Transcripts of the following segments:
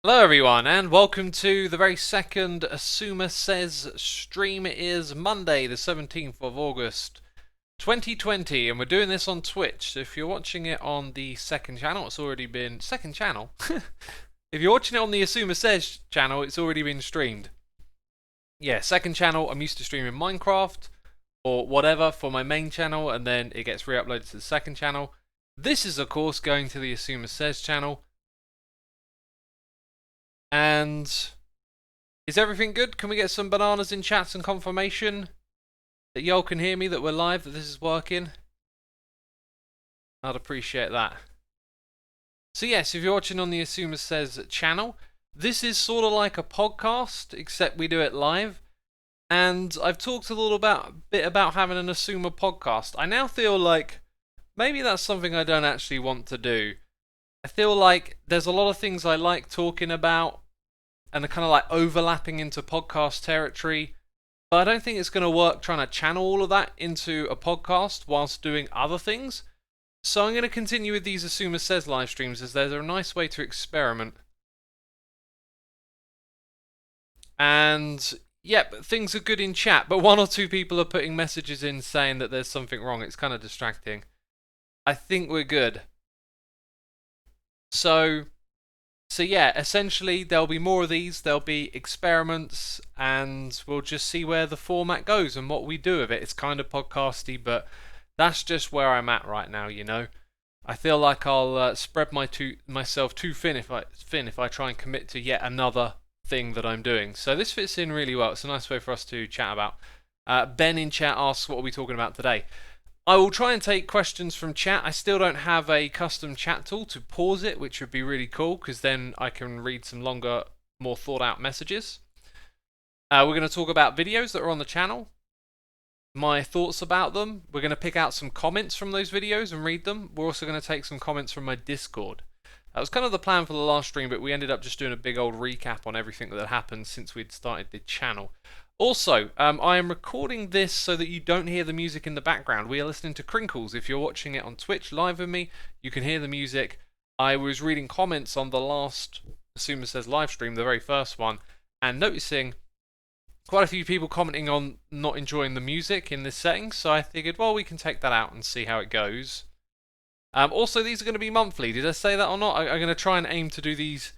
Hello everyone and welcome to the very second Xisuma Says stream. It is Monday the 17th of August 2020 and we're doing this on Twitch. So if you're watching it on the second channel, it's already been... Second channel? If you're watching it on the Xisuma Says channel, it's already been streamed. Yeah, second channel, I'm used to streaming Minecraft or whatever for my main channel and then it gets re-uploaded to the second channel. This is of course going to the Xisuma Says channel. And is everything good? Can we get some bananas in chats and confirmation that y'all can hear me, that we're live, that this is working? I'd appreciate that. So yes, if you're watching on the Xisuma Says channel, this is sort of like a podcast, except we do it live. And I've talked a little bit about having an Xisuma podcast. I now feel like maybe that's something I don't actually want to do. I feel like there's a lot of things I like talking about and they're kind of like overlapping into podcast territory, but I don't think it's going to work trying to channel all of that into a podcast whilst doing other things. So I'm going to continue with these Xisuma Says live streams as they're a nice way to experiment. And yep, things are good in chat, but one or two people are putting messages in saying that there's something wrong. It's kind of distracting. I think we're good. So yeah, essentially there'll be more of these, there'll be experiments, and we'll just see where the format goes and what we do with it. It's kind of podcasty, but that's just where I'm at right now, you know. I feel like I'll spread myself too thin if I try and commit to yet another thing that I'm doing. So this fits in really well. It's a nice way for us to chat about. Ben in chat asks, what are we talking about today? I will try and take questions from chat. I still don't have a custom chat tool to pause it, which would be really cool because then I can read some longer, more thought out messages. We're going to talk about videos that are on the channel, my thoughts about them. We're going to pick out some comments from those videos and read them. We're also going to take some comments from my Discord. That was kind of the plan for the last stream, but we ended up just doing a big old recap on everything that had happened since we'd started the channel. Also, I am recording this so that you don't hear the music in the background. We are listening to Crinkles. If you're watching it on Twitch live with me, you can hear the music. I was reading comments on the last Xisuma Says live stream, the very first one, and noticing quite a few people commenting on not enjoying the music in this setting, so I figured, well, we can take that out and see how it goes. Also, these are going to be monthly. Did I say that or not? I'm going to try and aim to do these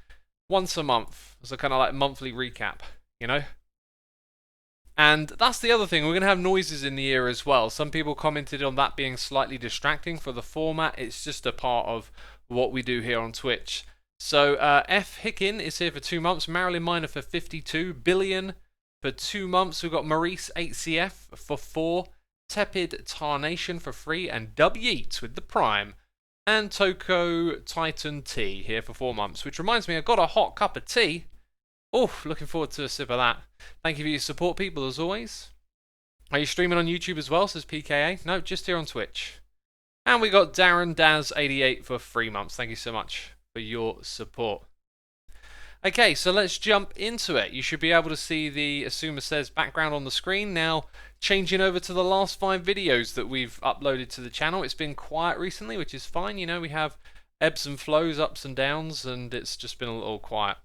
once a month as a kind of like monthly recap, you know? And that's the other thing, we're going to have noises in the ear as well. Some people commented on that being slightly distracting for the format. It's just a part of what we do here on Twitch. So F. Hickin is here for 2 months, Marilyn Miner for 52, Billion for 2 months. We've got Maurice 8CF for 4, Tepid Tarnation for 3, and Yeats with the Prime. And Toko Titan T here for 4 months, which reminds me, I got a hot cup of tea. Oh, looking forward to a sip of that. Thank you for your support, people, as always. Are you streaming on YouTube as well, says PKA? No, just here on Twitch. And we got Darren Daz88 for 3 months. Thank you so much for your support. Okay, so let's jump into it. You should be able to see the Xisuma Says background on the screen. Now, changing over to the last 5 videos that we've uploaded to the channel. It's been quiet recently, which is fine. You know, we have ebbs and flows, ups and downs, and it's just been a little quiet.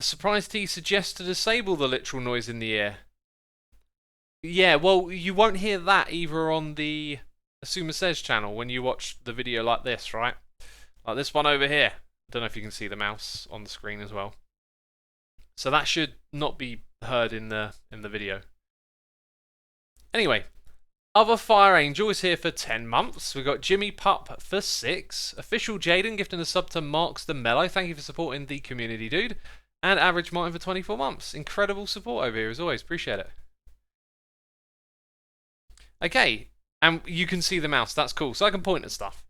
Surprise T suggests to disable the literal noise in the ear. Yeah, well, you won't hear that either on the Xisuma Says channel when you watch the video like this, right? Like this one over here. I don't know if you can see the mouse on the screen as well. So that should not be heard in the video. Anyway, Other Fire Angel is here for 10 months. We've got Jimmy Pup for 6. Official Jaden gifting a sub to Marks the Mellow. Thank you for supporting the community, dude. And Average Martin for 24 months. Incredible support over here as always. Appreciate it. Okay, and you can see the mouse. That's cool. So I can point at stuff.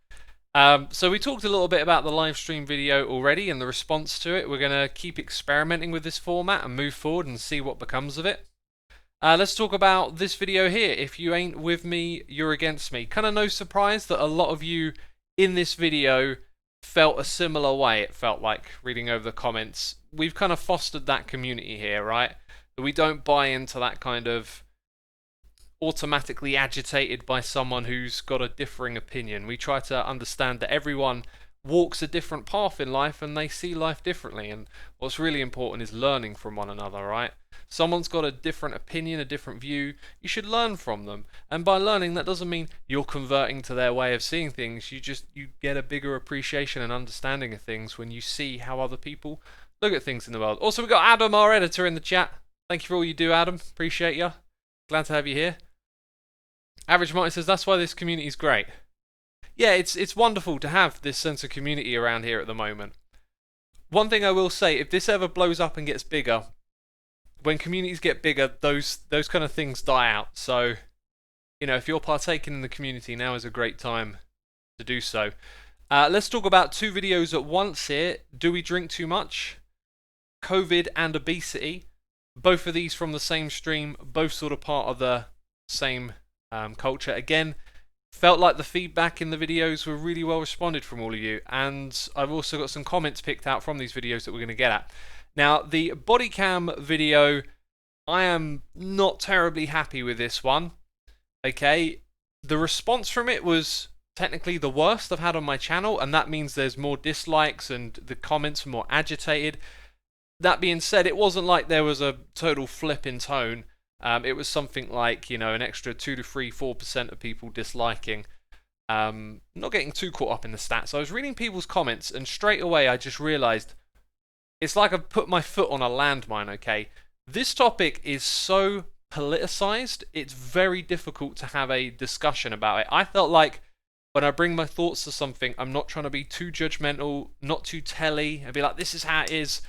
So we talked a little bit about the live stream video already and the response to it. We're going to keep experimenting with this format and move forward and see what becomes of it. Let's talk about this video here. If you ain't with me, you're against me. Kind of no surprise that a lot of you in this video felt a similar way. It felt like reading over the comments. We've kind of fostered that community here, right? That we don't buy into that kind of automatically agitated by someone who's got a differing opinion. We try to understand that everyone walks a different path in life and they see life differently. And what's really important is learning from one another, right? Someone's got a different opinion, a different view. You should learn from them. And by learning, that doesn't mean you're converting to their way of seeing things. You get a bigger appreciation and understanding of things when you see how other people look at things in the world. Also, we've got Adam, our editor, in the chat. Thank you for all you do, Adam. Appreciate you. Glad to have you here. Average Martin says, that's why this community is great. Yeah, it's wonderful to have this sense of community around here at the moment. One thing I will say, if this ever blows up and gets bigger, when communities get bigger, those kind of things die out. So, you know, if you're partaking in the community, now is a great time to do so. Let's talk about two videos at once here. Do we drink too much? COVID and obesity. Both of these from the same stream, both sort of part of the same culture. Again, felt like the feedback in the videos were really well responded from all of you, and I've also got some comments picked out from these videos that we're going to get at. Now, the body cam video, I am not terribly happy with this one. Okay, the response from it was technically the worst I've had on my channel, and that means there's more dislikes and the comments are more agitated. That being said, it wasn't like there was a total flip in tone. It was something like, you know, an extra 2 to 3, 4% of people disliking. Not getting too caught up in the stats. I was reading people's comments, and straight away I just realised it's like I've put my foot on a landmine, okay? This topic is so politicised, it's very difficult to have a discussion about it. I felt like when I bring my thoughts to something, I'm not trying to be too judgmental, not too telly, and be like, this is how it is.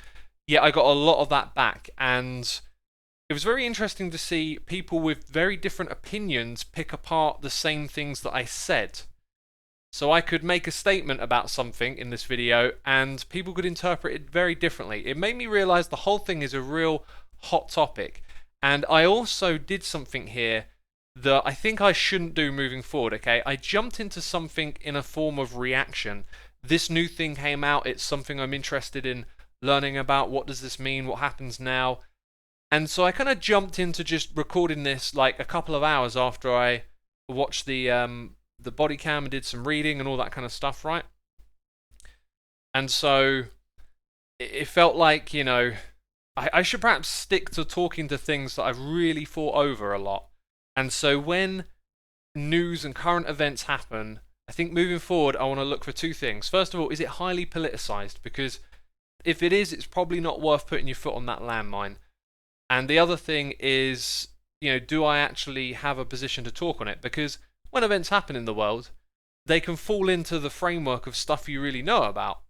Yeah, I got a lot of that back, and it was very interesting to see people with very different opinions pick apart the same things that I said. So I could make a statement about something in this video, and people could interpret it very differently. It made me realise the whole thing is a real hot topic. And I also did something here that I think I shouldn't do moving forward, okay? I jumped into something in a form of reaction. This new thing came out, it's something I'm interested in learning about. What does this mean? What happens now? And so I kind of jumped into just recording this like a couple of hours after I watched the body cam and did some reading and all that kind of stuff, right? And so it felt like, you know, I should perhaps stick to talking to things that I've really thought over a lot. And so when news and current events happen, I think moving forward I want to look for two things. First of all, is it highly politicized? Because if it is, it's probably not worth putting your foot on that landmine. And the other thing is, you know, do I actually have a position to talk on it? Because when events happen in the world, they can fall into the framework of stuff you really know about.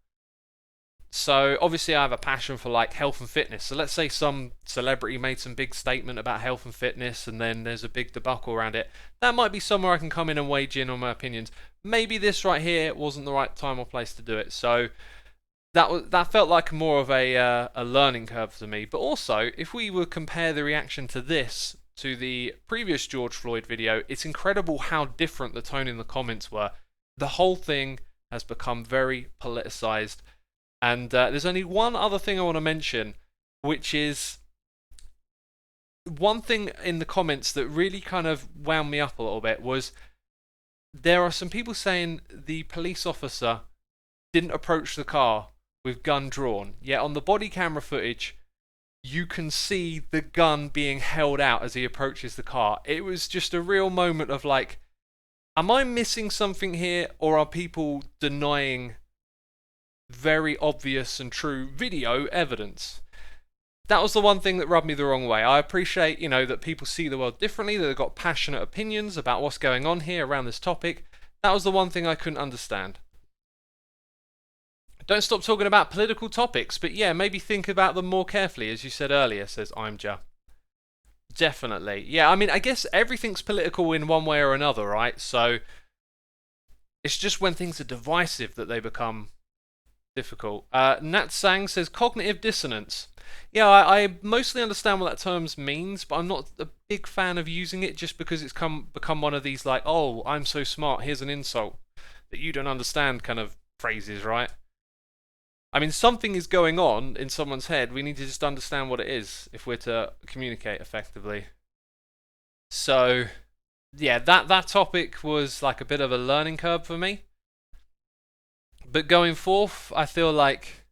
So obviously I have a passion for like health and fitness. So let's say some celebrity made some big statement about health and fitness, and then there's a big debacle around it. That might be somewhere I can come in and wage in on my opinions. Maybe this right here wasn't the right time or place to do it. So that felt like more of a learning curve for me. But also, if we would compare the reaction to this to the previous George Floyd video, it's incredible how different the tone in the comments were. The whole thing has become very politicized. And there's only one other thing I want to mention, which is one thing in the comments that really kind of wound me up a little bit was there are some people saying the police officer didn't approach the car with gun drawn, yet on the body camera footage you can see the gun being held out as he approaches the car. It was just a real moment of like, am I missing something here, or are people denying very obvious and true video evidence? That was the one thing that rubbed me the wrong way. I appreciate, you know, that people see the world differently, that they've got passionate opinions about what's going on here around this topic. That was the one thing I couldn't understand. Don't stop talking about political topics, but yeah, maybe think about them more carefully, as you said earlier, says Imja. Definitely. Yeah, I mean, I guess everything's political in one way or another, right? So it's just when things are divisive that they become difficult. Nat Sang says cognitive dissonance. Yeah, I mostly understand what that term means, but I'm not a big fan of using it just because it's become one of these like, oh, I'm so smart, here's an insult that you don't understand kind of phrases, right? I mean, something is going on in someone's head. We need to just understand what it is if we're to communicate effectively. So, yeah, that topic was like a bit of a learning curve for me. But going forth, I feel like,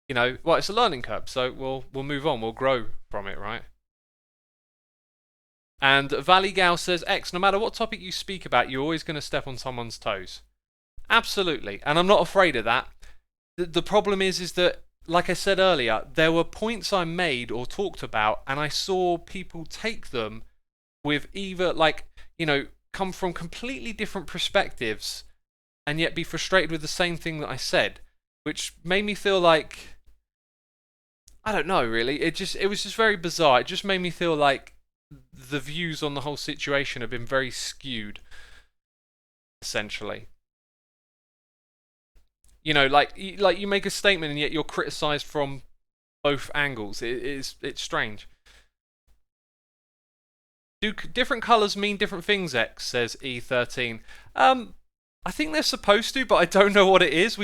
well, it's a learning curve, so we'll move on, we'll grow from it, right? And Valley Gal says, X, no matter what topic you speak about, you're always going to step on someone's toes. Absolutely, and I'm not afraid of that. The problem is that, like I said earlier, there were points I made or talked about, and I saw people take them with either, come from completely different perspectives, and yet be frustrated with the same thing that I said, which made me feel like, I don't know, really. It was just very bizarre. It just made me feel like the views on the whole situation have been very skewed, essentially. Like you make a statement and yet you're criticised from both angles. It's strange. Do different colours mean different things, X, says E13. I think they're supposed to, but I don't know what it is.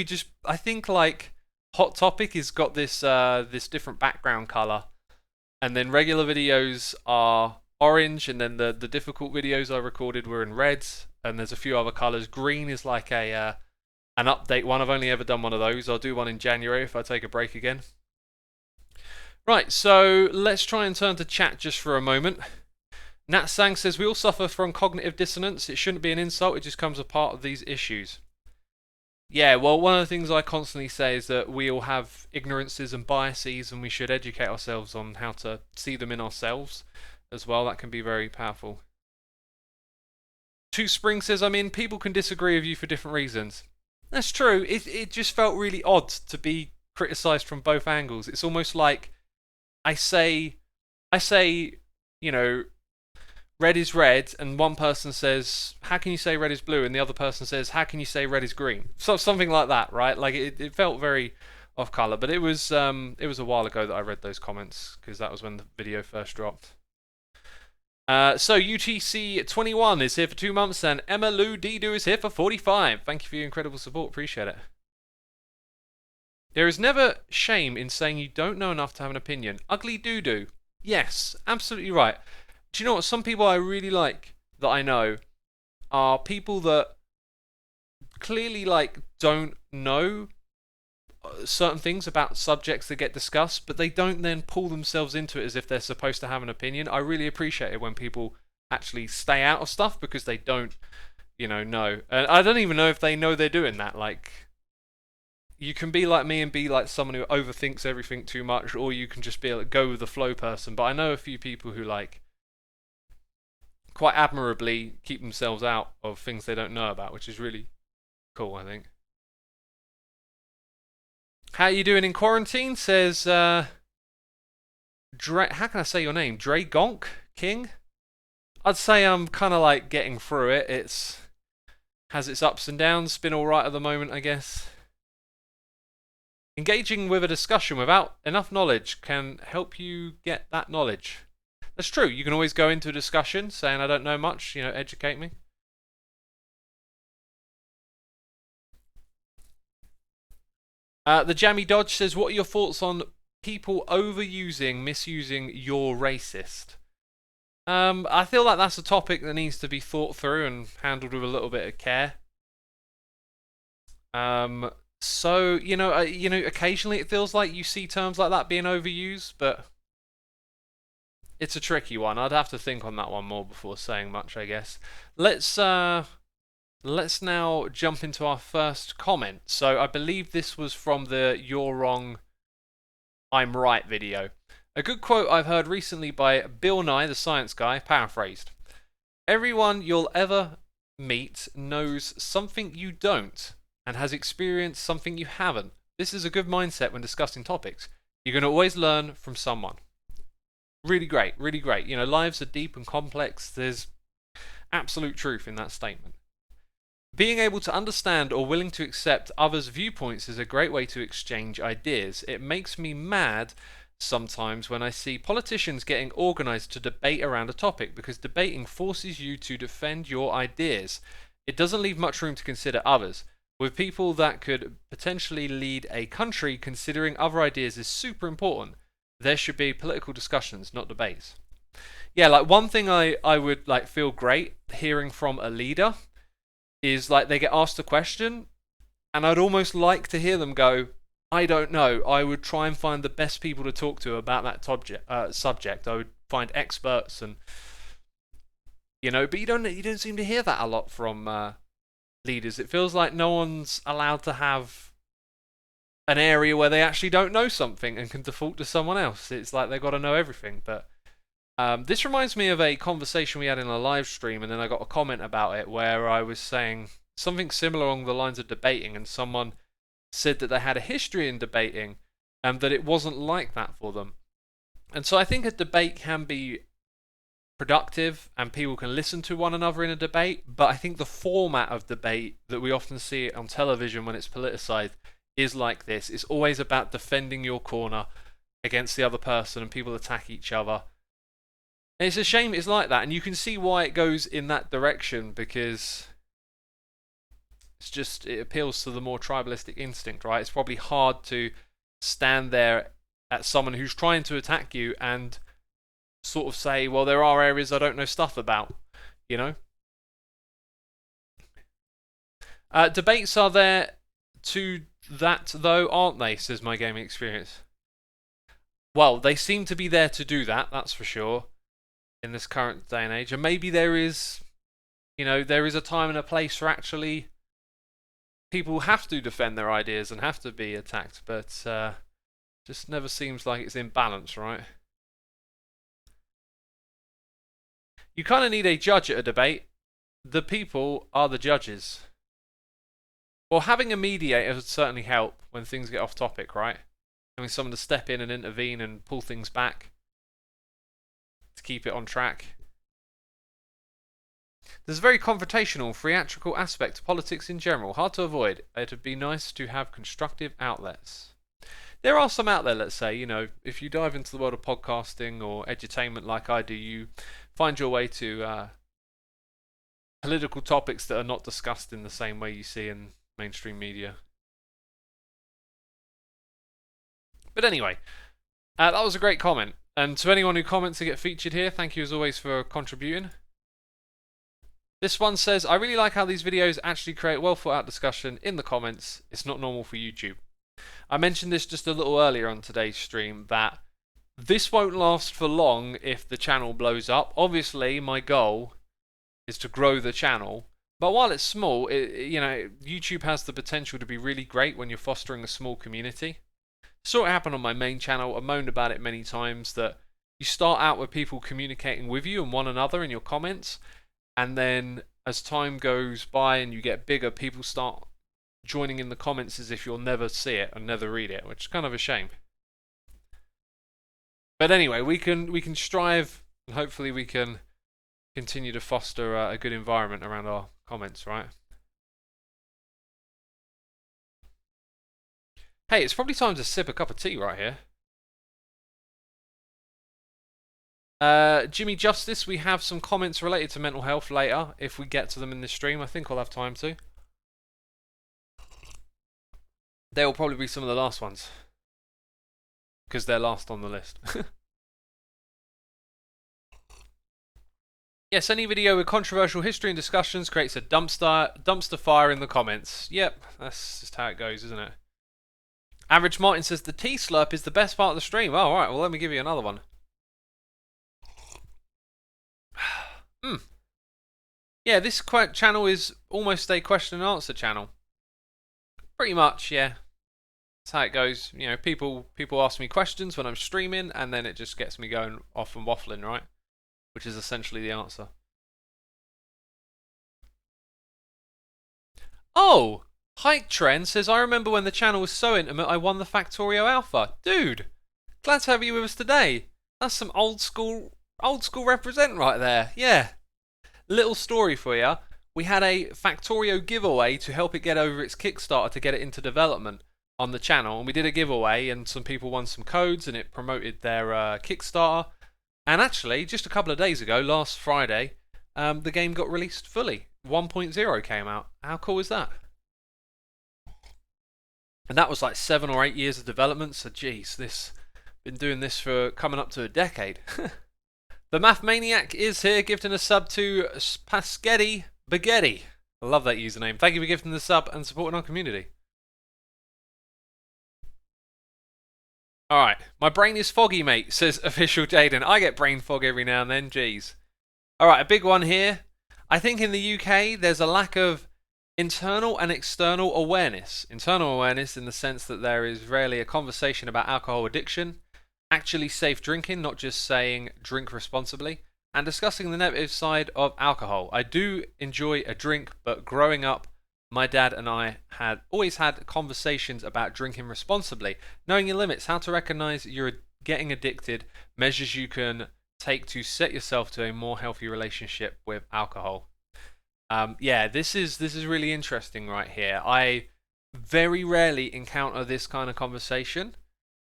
I think like Hot Topic has got this different background colour, and then regular videos are orange, and then the difficult videos I recorded were in red, and there's a few other colours. Green is like an update one. I've only ever done one of those. I'll do one in January if I take a break again. Right, so let's try and turn to chat just for a moment. Nat Sang says, we all suffer from cognitive dissonance. It shouldn't be an insult. It just comes a part of these issues. Yeah, well, one of the things I constantly say is that we all have ignorances and biases, and we should educate ourselves on how to see them in ourselves as well. That can be very powerful. Two Spring says, people can disagree with you for different reasons. That's true. It just felt really odd to be criticised from both angles. It's almost like I say, red is red, and one person says, how can you say red is blue? And the other person says, how can you say red is green? So something like that, right? Like it felt very off color, but it was a while ago that I read those comments, because that was when the video first dropped. So UTC 21 is here for 2 months, and Emma Lou Didu is here for 45. Thank you for your incredible support. Appreciate it. There is never shame in saying you don't know enough to have an opinion. Ugly doo-doo. Yes, absolutely right. Do you know what? Some people I really like that I know are people that clearly don't know certain things about subjects that get discussed, but they don't then pull themselves into it as if they're supposed to have an opinion. I really appreciate it when people actually stay out of stuff because they don't, know. And I don't even know if they know they're doing that. You can be like me and be like someone who overthinks everything too much, or you can just be a go with the flow person. But I know a few people who quite admirably keep themselves out of things they don't know about, which is really cool, I think. How you doing in quarantine? Says Dre. How can I say your name? Dre Gonk King. I'd say I'm kind of getting through it. It's has its ups and downs. Been all right at the moment, I guess. Engaging with a discussion without enough knowledge can help you get that knowledge. That's true. You can always go into a discussion saying, I don't know much, educate me. The Jammy Dodge says, what are your thoughts on people overusing, misusing "you're racist"? I feel like that's a topic that needs to be thought through and handled with a little bit of care. So, occasionally it feels like you see terms like that being overused, but it's a tricky one. I'd have to think on that one more before saying much, I guess. Let's now jump into our first comment. So I believe this was from the "You're Wrong, I'm Right" video. A good quote I've heard recently by Bill Nye, the science guy, paraphrased. Everyone you'll ever meet knows something you don't and has experienced something you haven't. This is a good mindset when discussing topics. You're going to always learn from someone. Really great, really great. Lives are deep and complex. There's absolute truth in that statement. Being able to understand or willing to accept others' viewpoints is a great way to exchange ideas. It makes me mad sometimes when I see politicians getting organised to debate around a topic, because debating forces you to defend your ideas. It doesn't leave much room to consider others. With people that could potentially lead a country, considering other ideas is super important. There should be political discussions, not debates. Yeah, one thing I would feel great hearing from a leader is they get asked a question And I'd almost like to hear them go, I don't know. I would try and find the best people to talk to about that subject. I would find experts and, but you don't seem to hear that a lot from leaders. It feels like no one's allowed to have an area where they actually don't know something and can default to someone else. It's like they've got to know everything. But this reminds me of a conversation we had in a live stream, and then I got a comment about it where I was saying something similar along the lines of debating, and someone said that they had a history in debating and that it wasn't like that for them. And so I think a debate can be productive and people can listen to one another in a debate, but I think the format of debate that we often see on television when it's politicized is like this. It's always about defending your corner against the other person, and people attack each other. And it's a shame it's like that, and you can see why it goes in that direction, because it appeals to the more tribalistic instinct, right? It's probably hard to stand there at someone who's trying to attack you and sort of say, well, there are areas I don't know stuff about, Debates are there to that, though, aren't they, says my gaming experience. Well, they seem to be there to do that, that's for sure, in this current day and age. And maybe there is a time and a place for actually people have to defend their ideas and have to be attacked, but just never seems like it's in balance, right? You kind of need a judge at a debate. The people are the judges. Well, having a mediator would certainly help when things get off topic, right? Having someone to step in and intervene and pull things back to keep it on track. There's a very confrontational, theatrical aspect to politics in general, hard to avoid. It would be nice to have constructive outlets. There are some out there, let's say, if you dive into the world of podcasting or edutainment like I do, you find your way to political topics that are not discussed in the same way you see in mainstream media. But anyway, that was a great comment. And to anyone who comments to get featured here, thank you as always for contributing. This one says, I really like how these videos actually create well thought out discussion in the comments. It's not normal for YouTube. I mentioned this just a little earlier on today's stream, that this won't last for long if the channel blows up. Obviously, my goal is to grow the channel. But while it's small, YouTube has the potential to be really great when you're fostering a small community. Saw it happen on my main channel. I've moaned about it many times, that you start out with people communicating with you and one another in your comments, and then as time goes by and you get bigger, people start joining in the comments as if you'll never see it and never read it, which is kind of a shame. But anyway, we can strive, and hopefully we can continue to foster a good environment around our comments, right? Hey, it's probably time to sip a cup of tea right here. Jimmy Justice, we have some comments related to mental health later, if we get to them in this stream. I think I'll have time to. They will probably be some of the last ones, because they're last on the list. Yes, any video with controversial history and discussions creates a dumpster fire in the comments. Yep, that's just how it goes, isn't it? Average Martin says the tea slurp is the best part of the stream. Oh, alright, well let me give you another one. Yeah, this channel is almost a question and answer channel. Pretty much, yeah. That's how it goes. People ask me questions when I'm streaming, and then it just gets me going off and waffling, right? Which is essentially the answer. Oh! Hike Trend says, I remember when the channel was so intimate I won the Factorio Alpha. Dude! Glad to have you with us today. That's some old school represent right there. Yeah. Little story for you. We had a Factorio giveaway to help it get over its Kickstarter to get it into development on the channel. And we did a giveaway and some people won some codes and it promoted their Kickstarter. And actually, just a couple of days ago, last Friday, the game got released fully. 1.0 came out. How cool is that? And that was like 7 or 8 years of development. So, geez, been doing this for coming up to a decade. The Math Maniac is here, gifting a sub to Paschetti Baguetti. I love that username. Thank you for gifting the sub and supporting our community. Alright, my brain is foggy, mate, says official Jaden. I get brain fog every now and then, jeez. Alright, a big one here. I think in the UK there's a lack of internal and external awareness. Internal awareness in the sense that there is rarely a conversation about alcohol addiction, actually safe drinking, not just saying drink responsibly, and discussing the negative side of alcohol. I do enjoy a drink, but growing up, my dad and I had always had conversations about drinking responsibly, knowing your limits, how to recognize you're getting addicted, measures you can take to set yourself to a more healthy relationship with alcohol. Yeah, this is really interesting right here. I very rarely encounter this kind of conversation,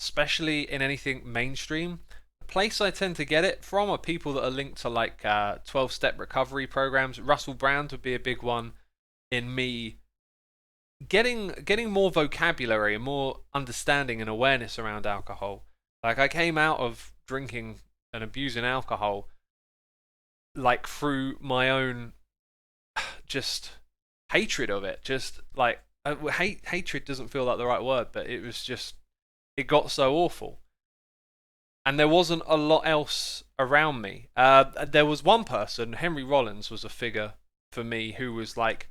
especially in anything mainstream. The place I tend to get it from are people that are linked to like 12-step recovery programs. Russell Brand would be a big one in me getting more vocabulary and more understanding and awareness around alcohol. Like I came out of drinking and abusing alcohol like through my own just hatred of it. Just like hatred doesn't feel like the right word, but it was just it got so awful, and there wasn't a lot else around me. There was one person, Henry Rollins, was a figure for me who was like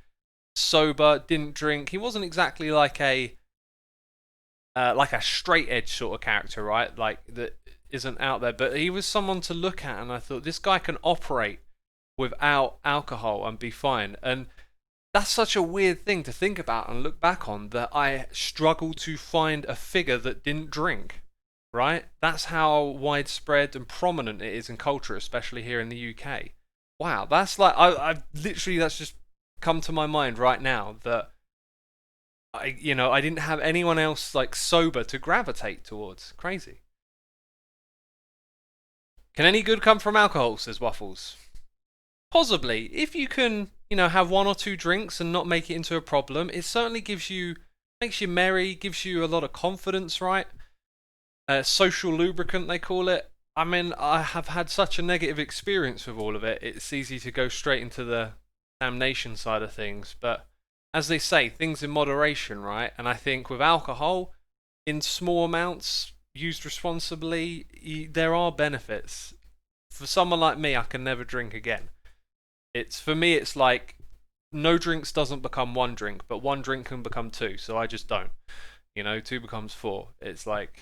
sober, didn't drink. He wasn't exactly like a straight edge sort of character, right? Like that isn't out there, but he was someone to look at, and I thought this guy can operate without alcohol and be fine. And that's such a weird thing to think about and look back on, that I struggle to find a figure that didn't drink, right? That's how widespread and prominent it is in culture, especially here in the UK. Wow, that's like I literally, that's just come to my mind right now, that I didn't have anyone else like sober to gravitate towards. Crazy. Can any good come from alcohol, says Waffles? Possibly. If you can, have one or two drinks and not make it into a problem, it certainly makes you merry, gives you a lot of confidence, right? Social lubricant, they call it. I mean, I have had such a negative experience with all of it. It's easy to go straight into the damnation side of things. But as they say, things in moderation, right? And I think with alcohol, in small amounts, used responsibly, there are benefits. For someone like me, I can never drink again. For me, it's like no drinks doesn't become one drink, but one drink can become two. So I just don't. Two becomes four. It's like,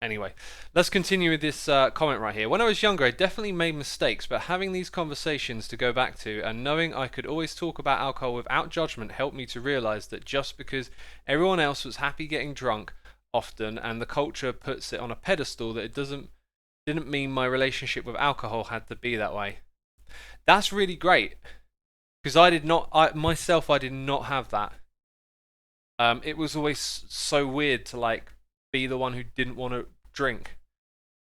anyway, let's continue with this comment right here. When I was younger, I definitely made mistakes, but having these conversations to go back to and knowing I could always talk about alcohol without judgment helped me to realize that just because everyone else was happy getting drunk often and the culture puts it on a pedestal, that it didn't mean my relationship with alcohol had to be that way. That's really great, because I did not have that. It was always so weird to like be the one who didn't want to drink,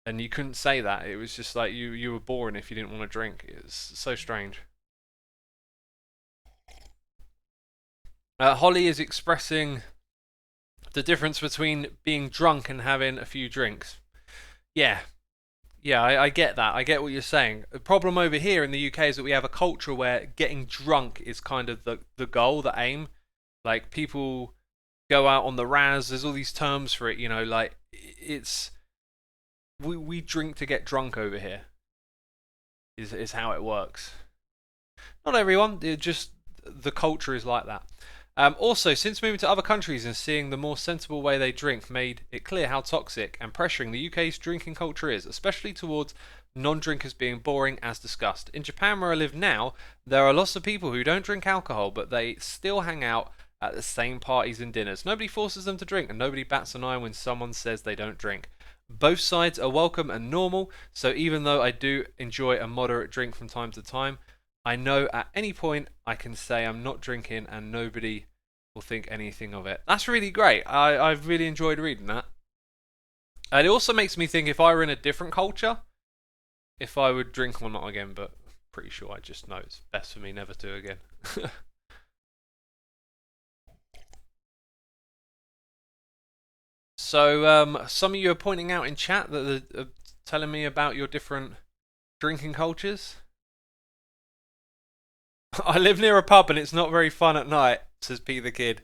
and you couldn't say that. It was just like you were boring if you didn't want to drink. It was so strange. Holly is expressing the difference between being drunk and having a few drinks. Yeah, I get that. I get what you're saying. The problem over here in the UK is that we have a culture where getting drunk is kind of the goal, the aim. Like people go out on the Raz. There's all these terms for it. Like it's we drink to get drunk over here. Is how it works. Not everyone. Just the culture is like that. Also, since moving to other countries and seeing the more sensible way they drink made it clear how toxic and pressuring the UK's drinking culture is, especially towards non-drinkers being boring, as discussed. In Japan, where I live now, there are lots of people who don't drink alcohol, but they still hang out at the same parties and dinners. Nobody forces them to drink, and nobody bats an eye when someone says they don't drink. Both sides are welcome and normal, so even though I do enjoy a moderate drink from time to time, I know at any point I can say I'm not drinking and nobody will think anything of it. That's really great. I've really enjoyed reading that. And it also makes me think, if I were in a different culture, if I would drink, well, not again, but pretty sure I just know it's best for me never to again. So some of you are pointing out in chat that are telling me about your different drinking cultures. I live near a pub and it's not very fun at night, says P the Kid.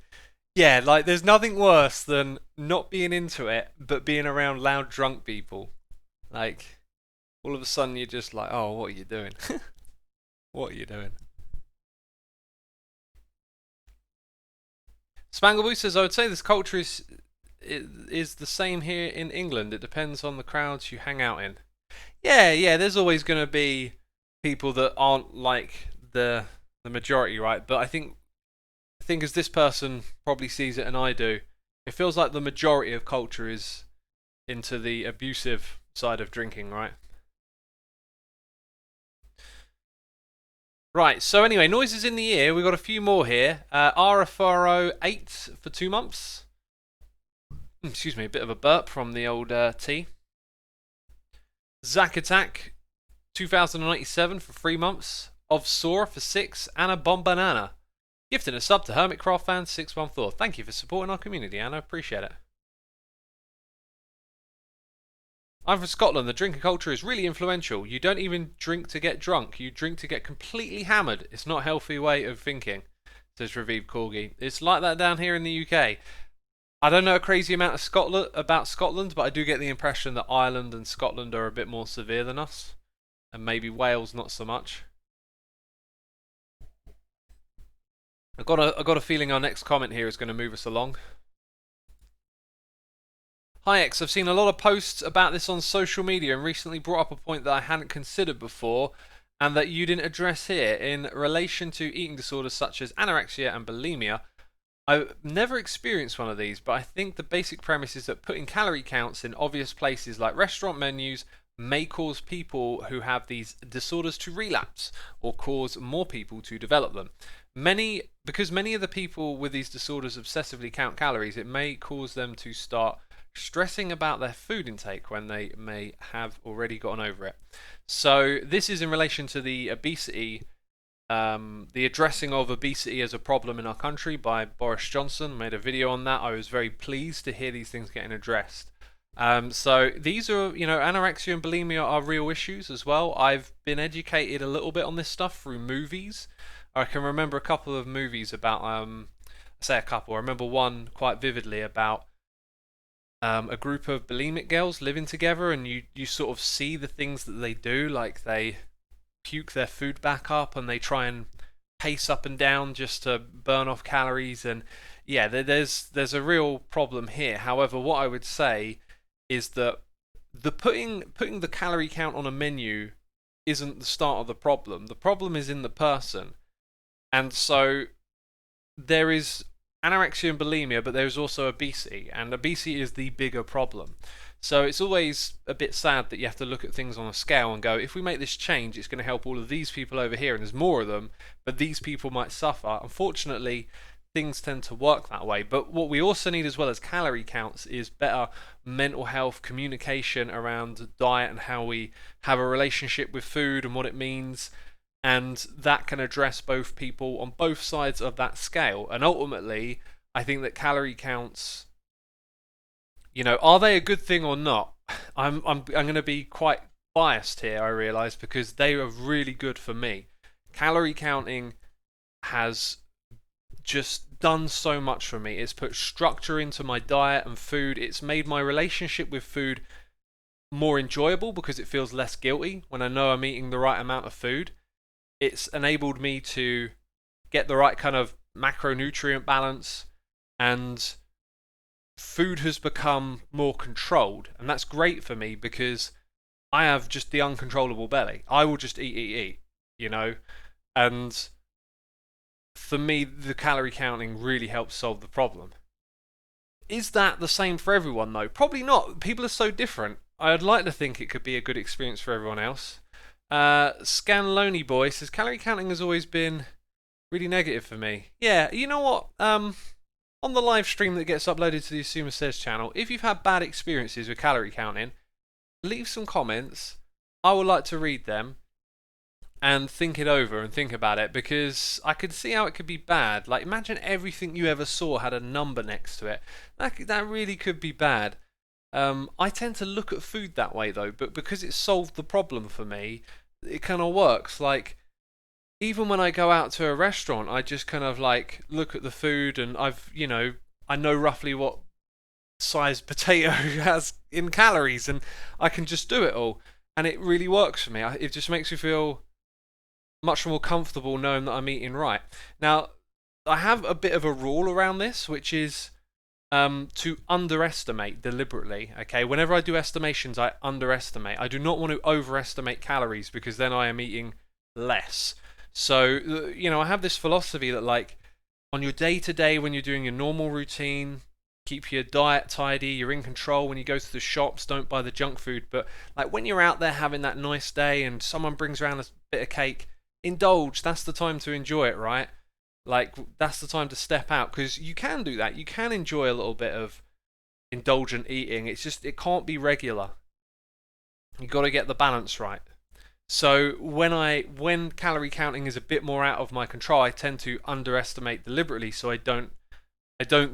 Yeah, like there's nothing worse than not being into it, but being around loud drunk people. Like all of a sudden you're just like, oh, what are you doing? What are you doing? Spangleboo says, I would say this culture is the same here in England. It depends on the crowds you hang out in. Yeah, yeah. There's always going to be people that aren't like the majority, right? But I think as this person probably sees it and I do, it feels like the majority of culture is into the abusive side of drinking, right? Right, so anyway, noises in the ear. We've got a few more here. RFRO 8 for 2 months. Excuse me, a bit of a burp from the old tea. Zack Attack 2097 for 3 months. Of Sora for 6. Anna Bombanana. Gifting a sub to Hermitcraft Fan 614. Thank you for supporting our community, Anna. Appreciate it. I'm from Scotland. The drinking culture is really influential. You don't even drink to get drunk. You drink to get completely hammered. It's not a healthy way of thinking, says Raviv Corgi. It's like that down here in the UK. I don't know a crazy amount of about Scotland, but I do get the impression that Ireland and Scotland are a bit more severe than us, and maybe Wales not so much. I've got a feeling our next comment here is going to move us along. Hi X, I've seen a lot of posts about this on social media and recently brought up a point that I hadn't considered before and that you didn't address here in relation to eating disorders such as anorexia and bulimia. I've never experienced one of these, but I think the basic premise is that putting calorie counts in obvious places like restaurant menus may cause people who have these disorders to relapse or cause more people to develop them. Because many of the people with these disorders obsessively count calories, it may cause them to start stressing about their food intake when they may have already gotten over it. So this is in relation to the obesity, the addressing of obesity as a problem in our country by Boris Johnson. Made a video on that. I was very pleased to hear these things getting addressed. So these are, anorexia and bulimia are real issues as well. I've been educated a little bit on this stuff through movies. I can remember a couple of movies about, I say a couple. I remember one quite vividly about a group of bulimic girls living together, and you sort of see the things that they do, like they puke their food back up and they try and pace up and down just to burn off calories. And yeah, there's a real problem here. However, what I would say is that the putting the calorie count on a menu isn't the start of the problem. The problem is in the person. And so there is anorexia and bulimia, but there's also obesity, and obesity is the bigger problem. So it's always a bit sad that you have to look at things on a scale and go, if we make this change, it's going to help all of these people over here, and there's more of them, but these people might suffer. Unfortunately, things tend to work that way. But what we also need, as well as calorie counts, is better mental health communication around diet and how we have a relationship with food and what it means. And that can address both people on both sides of that scale. And ultimately, I think that calorie counts, are they a good thing or not? I'm going to be quite biased here, I realise, because they are really good for me. Calorie counting has just done so much for me. It's put structure into my diet and food. It's made my relationship with food more enjoyable because it feels less guilty when I know I'm eating the right amount of food. It's enabled me to get the right kind of macronutrient balance, and food has become more controlled. And that's great for me because I have just the uncontrollable belly. I will just eat, and for me, the calorie counting really helps solve the problem. Is that the same for everyone, though? Probably not. People are so different. I'd like to think it could be a good experience for everyone else. Scanloni Boy says, calorie counting has always been really negative for me. Yeah, you know what? On the live stream that gets uploaded to the xisumasays channel, if you've had bad experiences with calorie counting, leave some comments. I would like to read them and think it over and think about it, because I could see how it could be bad. Like, imagine everything you ever saw had a number next to it. That really could be bad. I tend to look at food that way though, but because it solved the problem for me, it kind of works. Like, even when I go out to a restaurant, I just kind of like look at the food, and I know roughly what size potato has in calories, and I can just do it all, and it really works for me. It just makes me feel much more comfortable knowing that I'm eating right. Now, I have a bit of a rule around this, which is to underestimate deliberately. Okay, whenever I do estimations, I underestimate. I do not want to overestimate calories, because then I am eating less. So, I have this philosophy that, like, on your day to day, when you're doing your normal routine, keep your diet tidy, you're in control. When you go to the shops, don't buy the junk food. But like when you're out there having that nice day and someone brings around a bit of cake, indulge. That's the time to enjoy it, right? Like, that's the time to step out, because you can do that. You can enjoy a little bit of indulgent eating. It's just, it can't be regular. You got to get the balance right. So when calorie counting is a bit more out of my control, I tend to underestimate deliberately, so I don't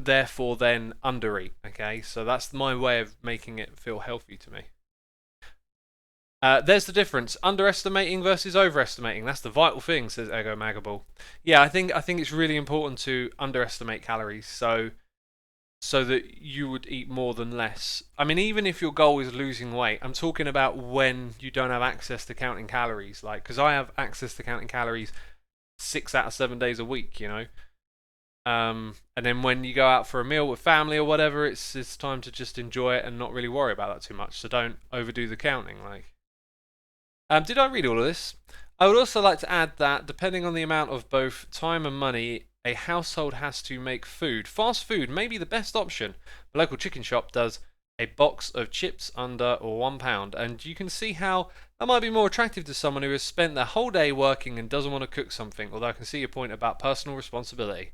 therefore then undereat. Okay, so that's my way of making it feel healthy to me. There's the difference: underestimating versus overestimating. That's the vital thing, says Ego Magable. Yeah, I think it's really important to underestimate calories, so that you would eat more than less. I mean, even if your goal is losing weight, I'm talking about when you don't have access to counting calories. Like, because I have access to counting calories 6 out of 7 days a week, and then when you go out for a meal with family or whatever, it's time to just enjoy it and not really worry about that too much. So don't overdo the counting. Like, did I read all of this? I would also like to add that depending on the amount of both time and money a household has to make food, fast food may be the best option. The local chicken shop does a box of chips under or £1, and you can see how that might be more attractive to someone who has spent their whole day working and doesn't want to cook something, although I can see your point about personal responsibility.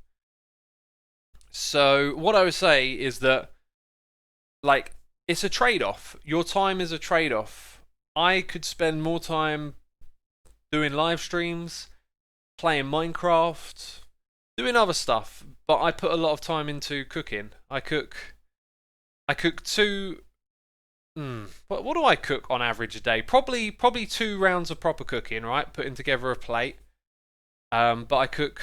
So what I would say is that, like, it's a trade-off. Your time is a trade-off. I could spend more time doing live streams, playing Minecraft, doing other stuff, but I put a lot of time into cooking. I cook two. What do I cook on average a day? Probably 2 rounds of proper cooking, right? Putting together a plate. But I cook.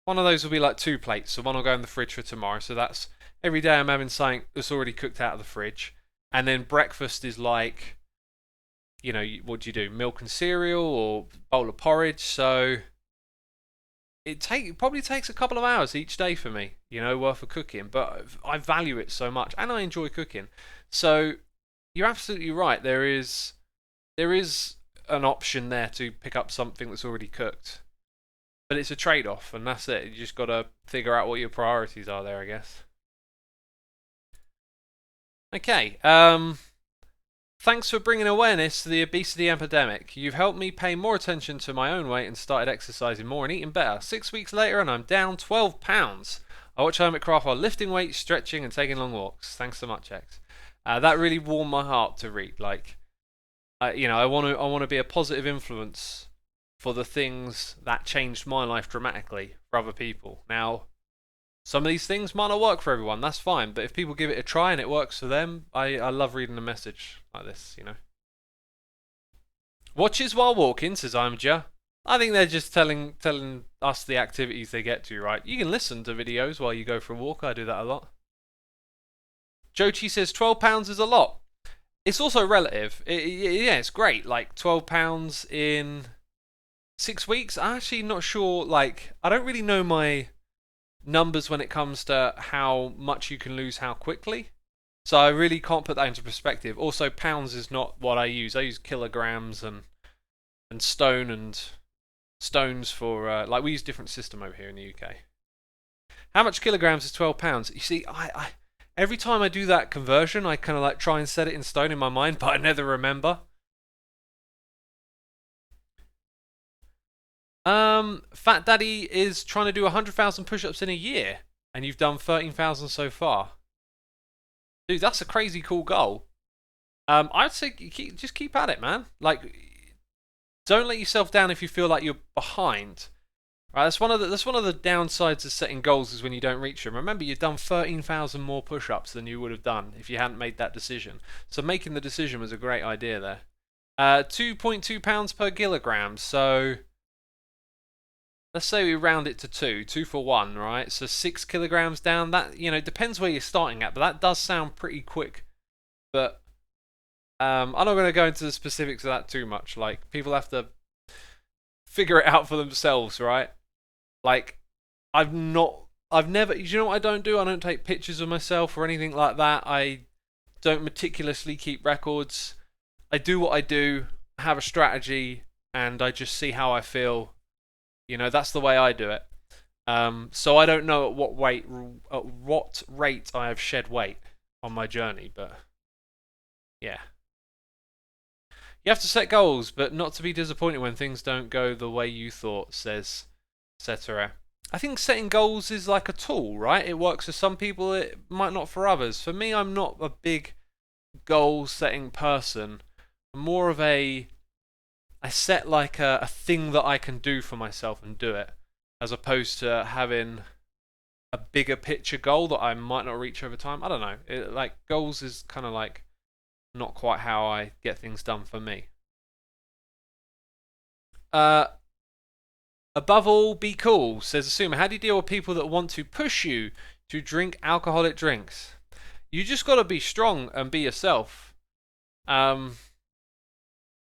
One of those will be like 2 plates, so one will go in the fridge for tomorrow. So that's every day I'm having something that's already cooked out of the fridge. And then breakfast is like, what do you do? Milk and cereal or bowl of porridge. So it probably takes a couple of hours each day for me, worth of cooking. But I value it so much, and I enjoy cooking. So you're absolutely right. There is an option there to pick up something that's already cooked. But it's a trade-off, and that's it. You just got to figure out what your priorities are there, I guess. Okay. Thanks for bringing awareness to the obesity epidemic. You've helped me pay more attention to my own weight and started exercising more and eating better. 6 weeks later, and I'm down 12 pounds. I watch Hermitcraft while lifting weights, stretching, and taking long walks. Thanks so much, X. That really warmed my heart to read. Like, I want to be a positive influence for the things that changed my life dramatically for other people. Now, some of these things might not work for everyone, that's fine, but if people give it a try and it works for them, I love reading a message like this, Watches while walking, says Imja. I think they're just telling us the activities they get to, right? You can listen to videos while you go for a walk, I do that a lot. Jochi says £12 is a lot. It's also relative. Yeah, it's great. Like, £12 in 6 weeks? I'm actually not sure. Like, I don't really know my numbers when it comes to how much you can lose how quickly. So I really can't put that into perspective. Also, pounds is not what I use. I use kilograms and stone and stones for, like, we use a different system over here in the UK. How much kilograms is £12? You see, I every time I do that conversion, I kind of like try and set it in stone in my mind, but I never remember. Fat Daddy is trying to do 100,000 push-ups in a year, and you've done 13,000 so far. Dude, that's a crazy cool goal. I'd say just keep at it, man. Like, don't let yourself down if you feel like you're behind. Right, that's one of the downsides of setting goals, is when you don't reach them. Remember, you've done 13,000 more push-ups than you would have done if you hadn't made that decision. So making the decision was a great idea there. 2.2 pounds per kilogram. So let's say we round it to 2 for 1, right? So 6 kilograms down. That, you know, depends where you're starting at, but that does sound pretty quick. But I'm not going to go into the specifics of that too much. Like, people have to figure it out for themselves, right? Like, I've never, you know what I don't do? I don't take pictures of myself or anything like that. I don't meticulously keep records. I do what I do, have a strategy, and I just see how I feel. You know, that's the way I do it. So I don't know at what rate I have shed weight on my journey, but yeah. You have to set goals, but not to be disappointed when things don't go the way you thought, says Cetera. I think setting goals is like a tool, right? It works for some people, it might not for others. For me, I'm not a big goal setting person. I'm more of I set like a thing that I can do for myself and do it, as opposed to having a bigger picture goal that I might not reach over time. I don't know. Like, goals is kind of like not quite how I get things done for me. Above all, be cool, says Xisuma. How do you deal with people that want to push you to drink alcoholic drinks? You just got to be strong and be yourself.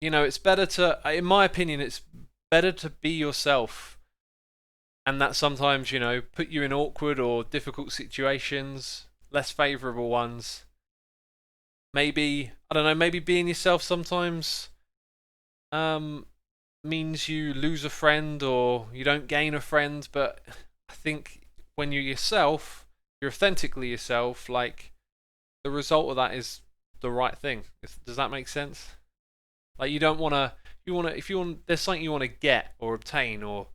You know, it's better to, in my opinion, it's better to be yourself. And that sometimes, you know, put you in awkward or difficult situations, less favourable ones. Maybe, I don't know, maybe being yourself sometimes means you lose a friend or you don't gain a friend, but I think when you're yourself, you're authentically yourself, like, the result of that is the right thing. Does that make sense? Like, you don't want to, there's something you want to get or obtain or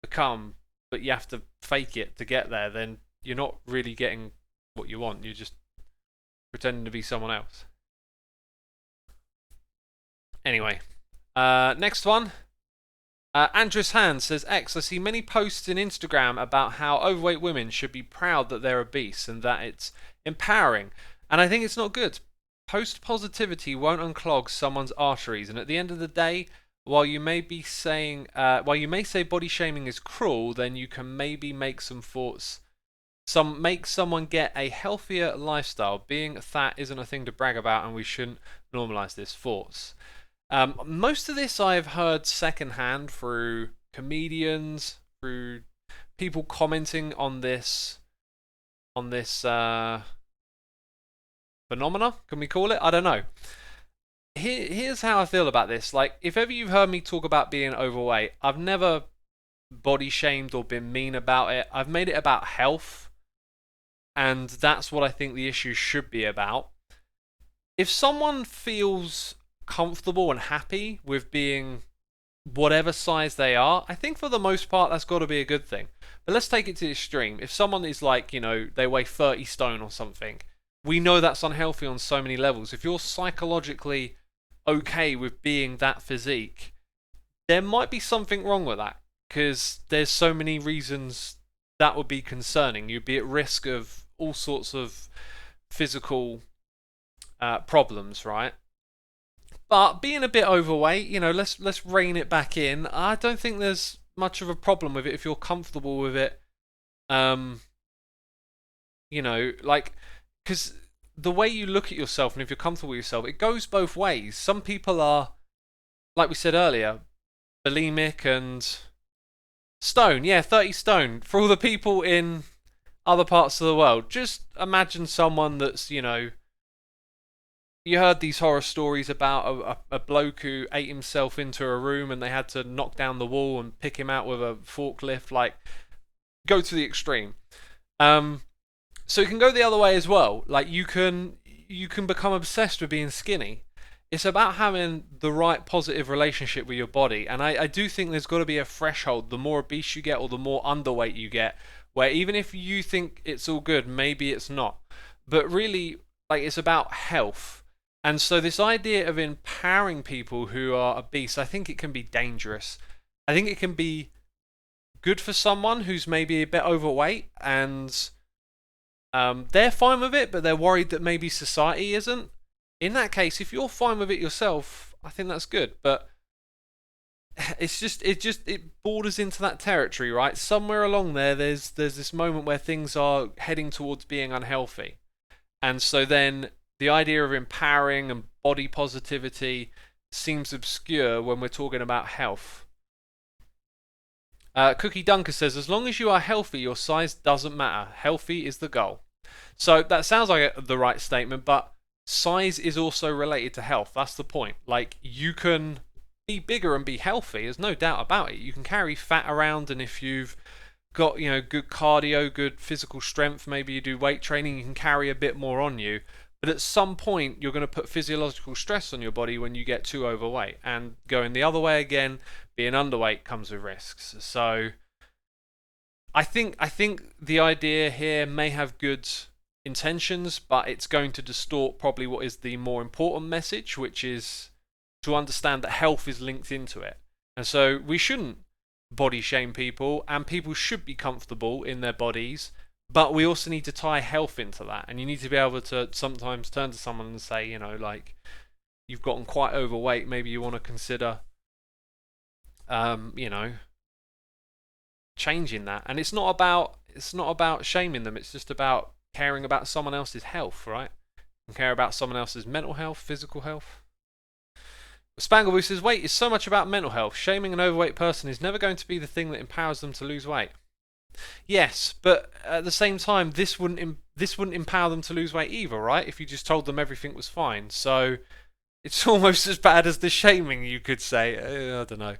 become, but you have to fake it to get there, then you're not really getting what you want. You're just pretending to be someone else. Anyway, next one. Andrews Hand says, X, I see many posts in Instagram about how overweight women should be proud that they're obese and that it's empowering. And I think it's not good. Post positivity won't unclog someone's arteries, and at the end of the day, while you may say body shaming is cruel, then you can maybe make make someone get a healthier lifestyle. Being fat isn't a thing to brag about, and we shouldn't normalize this thoughts. Most of this I've heard secondhand through comedians, through people commenting on this phenomena, can we call it? I don't know. Here's how I feel about this. Like, if ever you've heard me talk about being overweight, I've never body shamed or been mean about it. I've made it about health, and that's what I think the issue should be about. If someone feels comfortable and happy with being whatever size they are, I think for the most part that's got to be a good thing. But let's take it to the extreme. If someone is like, you know, they weigh 30 stone or something, we know that's unhealthy on so many levels. If you're psychologically okay with being that physique, there might be something wrong with that, because there's so many reasons that would be concerning. You'd be at risk of all sorts of physical problems, right? But being a bit overweight, you know, let's rein it back in. I don't think there's much of a problem with it if you're comfortable with it. You know, like, because the way you look at yourself and if you're comfortable with yourself, it goes both ways. Some people are, like we said earlier, bulimic and stone. Yeah, 30 stone. For all the people in other parts of the world, just imagine someone that's, you know, you heard these horror stories about a bloke who ate himself into a room and they had to knock down the wall and pick him out with a forklift. Like, go to the extreme. So it can go the other way as well. Like, you can become obsessed with being skinny. It's about having the right positive relationship with your body. And I do think there's got to be a threshold. The more obese you get or the more underweight you get, where even if you think it's all good, maybe it's not. But really, like, it's about health. And so this idea of empowering people who are obese, I think it can be dangerous. I think it can be good for someone who's maybe a bit overweight and they're fine with it, but they're worried that maybe society isn't. In that case, if you're fine with it yourself, I think that's good. But it borders into that territory, right? Somewhere along there's this moment where things are heading towards being unhealthy. And so then the idea of empowering and body positivity seems obscure when we're talking about health. Cookie Dunker says, as long as you are healthy, your size doesn't matter. Healthy is the goal. So that sounds like the right statement, but size is also related to health. That's the point. Like, you can be bigger and be healthy. There's no doubt about it. You can carry fat around, and if you've got, good cardio, good physical strength, maybe you do weight training, you can carry a bit more on you. But at some point, you're going to put physiological stress on your body when you get too overweight. And going the other way again, being underweight comes with risks. So I think the idea here may have good intentions, but it's going to distort probably what is the more important message, which is to understand that health is linked into it. And so we shouldn't body shame people, and people should be comfortable in their bodies, but we also need to tie health into that. And you need to be able to sometimes turn to someone and say, like, you've gotten quite overweight, maybe you want to consider changing that. And it's not about shaming them, it's just about caring about someone else's health, right? And care about someone else's mental health, physical health. Spangleboo says, weight is so much about mental health. Shaming an overweight person is never going to be the thing that empowers them to lose weight. Yes, but at the same time, this wouldn't empower them to lose weight either, right? If you just told them everything was fine. So it's almost as bad as the shaming, you could say. I don't know.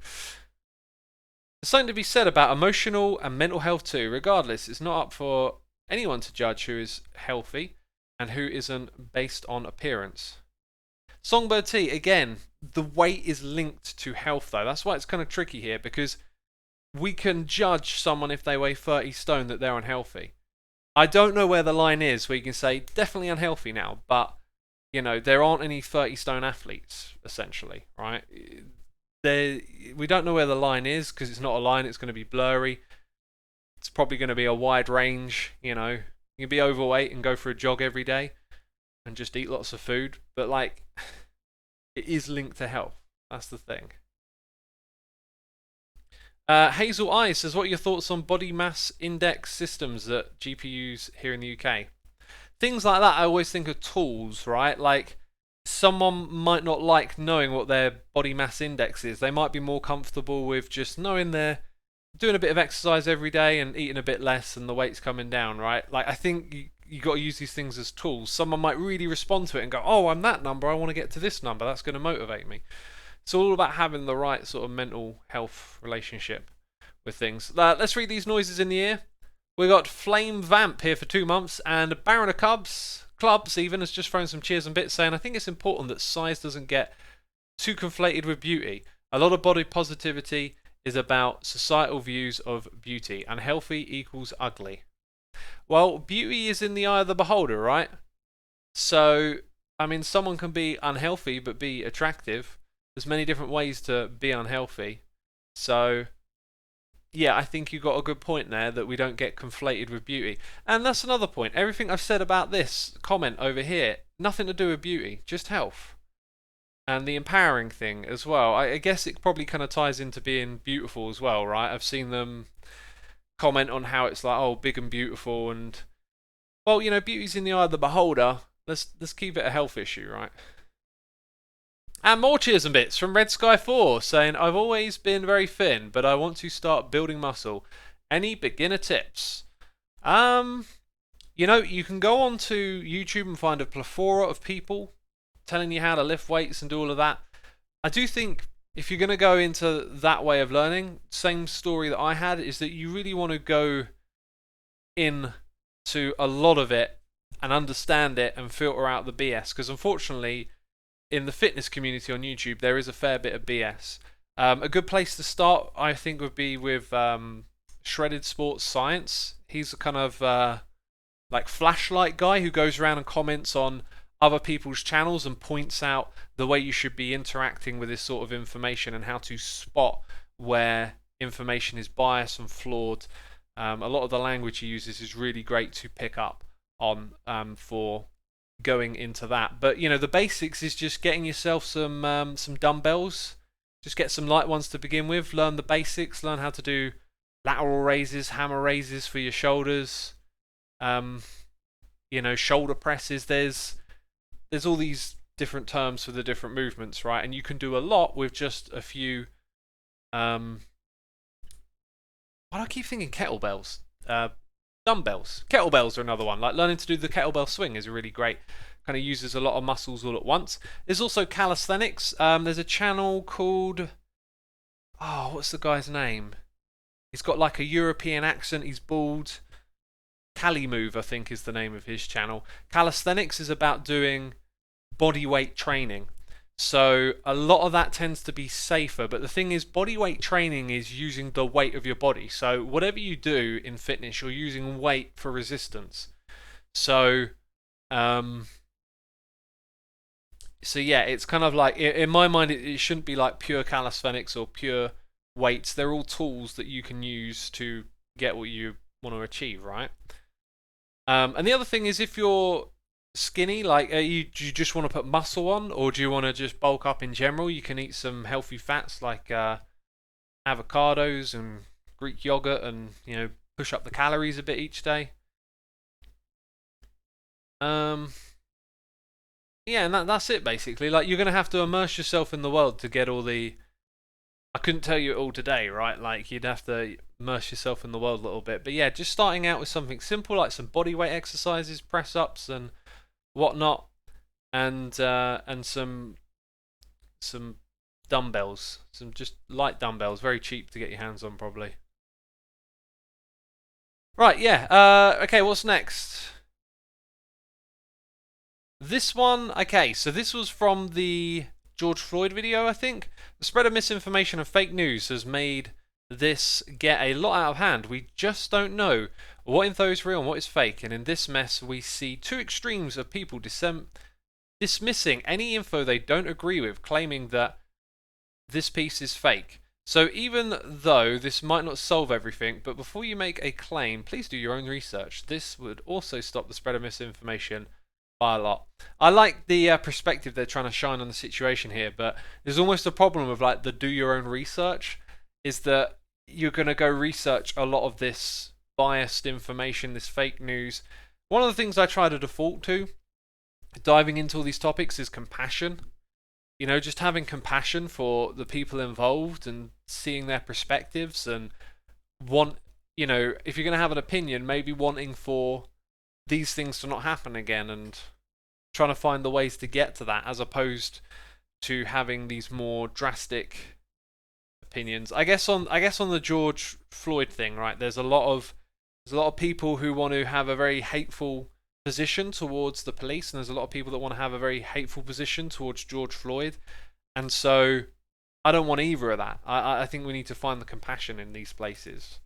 There's something to be said about emotional and mental health too. Regardless, it's not up for anyone to judge who is healthy and who isn't based on appearance. Songbird T, again, the weight is linked to health though. That's why it's kind of tricky here, because we can judge someone if they weigh 30 stone that they're unhealthy. I don't know where the line is where you can say definitely unhealthy now, but there aren't any 30 stone athletes essentially, right? We don't know where the line is because it's not a line, it's going to be blurry. It's probably going to be a wide range, you can be overweight and go for a jog every day and just eat lots of food, but it is linked to health. That's the thing. Hazel Eye says, what are your thoughts on body mass index systems at GPUs here in the UK? Things like that I always think are tools, right? Like, someone might not like knowing what their body mass index is. They might be more comfortable with just knowing they're doing a bit of exercise every day and eating a bit less and the weight's coming down, right? Like, I think you got to use these things as tools. Someone might really respond to it and go, oh, I'm that number, I want to get to this number, that's going to motivate me. It's all about having the right sort of mental health relationship with things. Let's read these noises in the ear. We got Flame Vamp here for 2 months, and Baron of Clubs even has just thrown some cheers and bits, saying, I think it's important that size doesn't get too conflated with beauty. A lot of body positivity is about societal views of beauty, and healthy equals ugly. Well, beauty is in the eye of the beholder, right? So, someone can be unhealthy but be attractive. There's many different ways to be unhealthy. So, yeah, I think you got a good point there that we don't get conflated with beauty. And that's another point. Everything I've said about this comment over here, nothing to do with beauty, just health. And the empowering thing as well. I guess it probably kind of ties into being beautiful as well, right? I've seen them comment on how it's like, oh, big and beautiful, and well, beauty's in the eye of the beholder. Let's keep it a health issue, right? And more cheers and bits from Red Sky 4 saying, I've always been very thin, but I want to start building muscle. Any beginner tips? You can go on to YouTube and find a plethora of people telling you how to lift weights and do all of that. I do think if you're going to go into that way of learning, same story that I had, is that you really want to go in to a lot of it and understand it and filter out the BS, because unfortunately in the fitness community on YouTube there is a fair bit of BS. A good place to start, I think, would be with Shredded Sports Science. He's a kind of flashlight guy who goes around and comments on other people's channels and points out the way you should be interacting with this sort of information and how to spot where information is biased and flawed. A lot of the language he uses is really great to pick up on for going into that. But the basics is just getting yourself some dumbbells. Just get some light ones to begin with. Learn the basics. Learn how to do lateral raises, hammer raises for your shoulders. Shoulder presses. There's all these different terms for the different movements, right? And you can do a lot with just a few. Why do I keep thinking kettlebells? Dumbbells. Kettlebells are another one. Like learning to do the kettlebell swing is really great. Kind of uses a lot of muscles all at once. There's also calisthenics. There's a channel called, what's the guy's name? He's got like a European accent. He's bald. Calimove, I think, is the name of his channel. Calisthenics is about doing body weight training. So a lot of that tends to be safer, but the thing is, body weight training is using the weight of your body. So whatever you do in fitness, you're using weight for resistance. So yeah, it's kind of like, in my mind, it shouldn't be like pure calisthenics or pure weights. They're all tools that you can use to get what you want to achieve, right? And the other thing is, if you're skinny, like do you just want to put muscle on, or do you want to just bulk up in general? You can eat some healthy fats like avocados and Greek yogurt, and push up the calories a bit each day. Yeah, and that's it basically. Like, you're gonna have to immerse yourself in the world to get all the. I couldn't tell you it all today, right? Like, you'd have to immerse yourself in the world a little bit. But yeah, just starting out with something simple like some body weight exercises, press ups, and whatnot, and some dumbbells, some just light dumbbells, very cheap to get your hands on probably. Right, yeah. Okay, what's next? This one, okay, so this was from the George Floyd video, I think. The spread of misinformation and fake news has made this get a lot out of hand. We just don't know what info is real and what is fake, and in this mess we see two extremes of people dismissing any info they don't agree with, claiming that this piece is fake. So even though this might not solve everything, but before you make a claim, please do your own research. This would also stop the spread of misinformation by a lot. I like the perspective they're trying to shine on the situation here, but there's almost a problem with like the do your own research, is that you're going to go research a lot of this biased information, this fake news. One of the things I try to default to diving into all these topics is compassion. Just having compassion for the people involved and seeing their perspectives, and if you're going to have an opinion, maybe wanting for these things to not happen again, and trying to find the ways to get to that, as opposed to having these more drastic opinions. I guess on the George Floyd thing, right? There's a lot of people who want to have a very hateful position towards the police, and there's a lot of people that want to have a very hateful position towards George Floyd, and so I don't want either of that. I think we need to find the compassion in these places.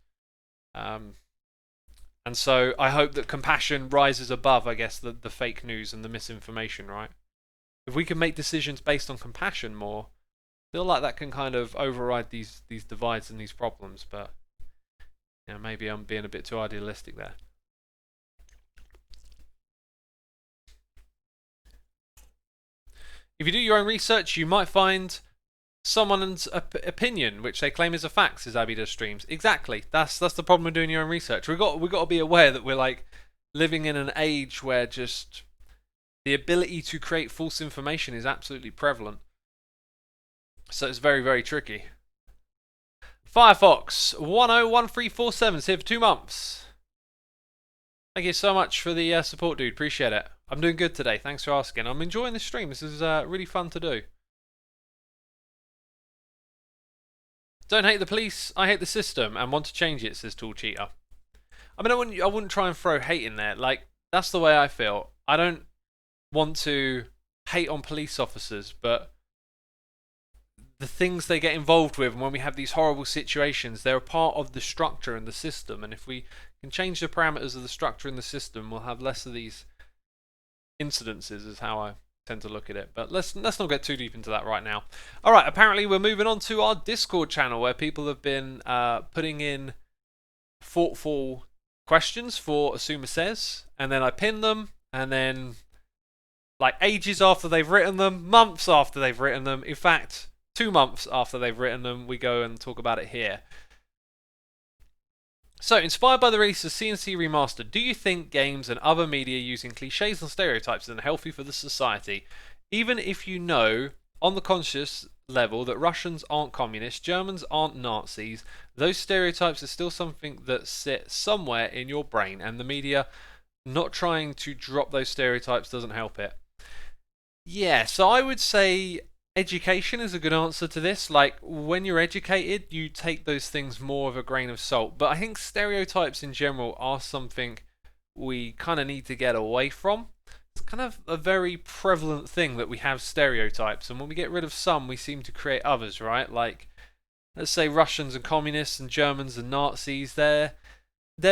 And so I hope that compassion rises above, I guess, the fake news and the misinformation, right? If we can make decisions based on compassion more, I feel like that can kind of override these divides and these problems, but maybe I'm being a bit too idealistic there. If you do your own research, you might find someone's opinion, which they claim is a fact, says Abby does streams. Exactly. That's the problem with doing your own research. We got to be aware that we're like living in an age where just the ability to create false information is absolutely prevalent. So it's very, very tricky. Firefox 101347 here for 2 months. Thank you so much for the support, dude. Appreciate it. I'm doing good today. Thanks for asking. I'm enjoying this stream. This is really fun to do. Don't hate the police, I hate the system and want to change it, says Tool Cheater. I mean, I wouldn't try and throw hate in there. Like, that's the way I feel. I don't want to hate on police officers, but the things they get involved with, and when we have these horrible situations, they're a part of the structure and the system, and if we can change the parameters of the structure and the system, we'll have less of these incidences, is how I tend to look at it. But let's not get too deep into that right now. Alright, apparently we're moving on to our Discord channel, where people have been putting in thoughtful questions for Xisuma Says, and then I pin them, and then like ages after they've written them, months after they've written them, in fact 2 months after they've written them, we go and talk about it here. So, inspired by the release of CNC Remastered, do you think games and other media using cliches and stereotypes is unhealthy for the society? Even if you know, on the conscious level, that Russians aren't communists, Germans aren't Nazis, those stereotypes are still something that sit somewhere in your brain, and the media not trying to drop those stereotypes doesn't help it. Yeah, so I would say education is a good answer to this. Like, when you're educated, you take those things more of a grain of salt. But I think stereotypes in general are something we kind of need to get away from. It's kind of a very prevalent thing that we have stereotypes, and when we get rid of some, we seem to create others, right? Like, let's say Russians and communists and Germans and Nazis, they're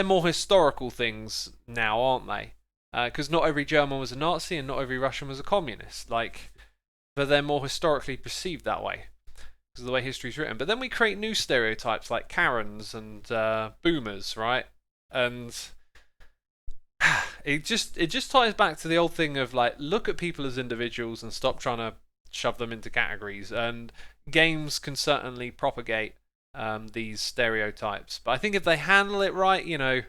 more historical things now, aren't they? Because not every German was a Nazi and not every Russian was a communist. Like, but they're more historically perceived that way because of the way history's written. But then we create new stereotypes like Karens and boomers, right? And it just ties back to the old thing of, like, look at people as individuals and stop trying to shove them into categories. And games can certainly propagate these stereotypes, but I think if they handle it right, you know,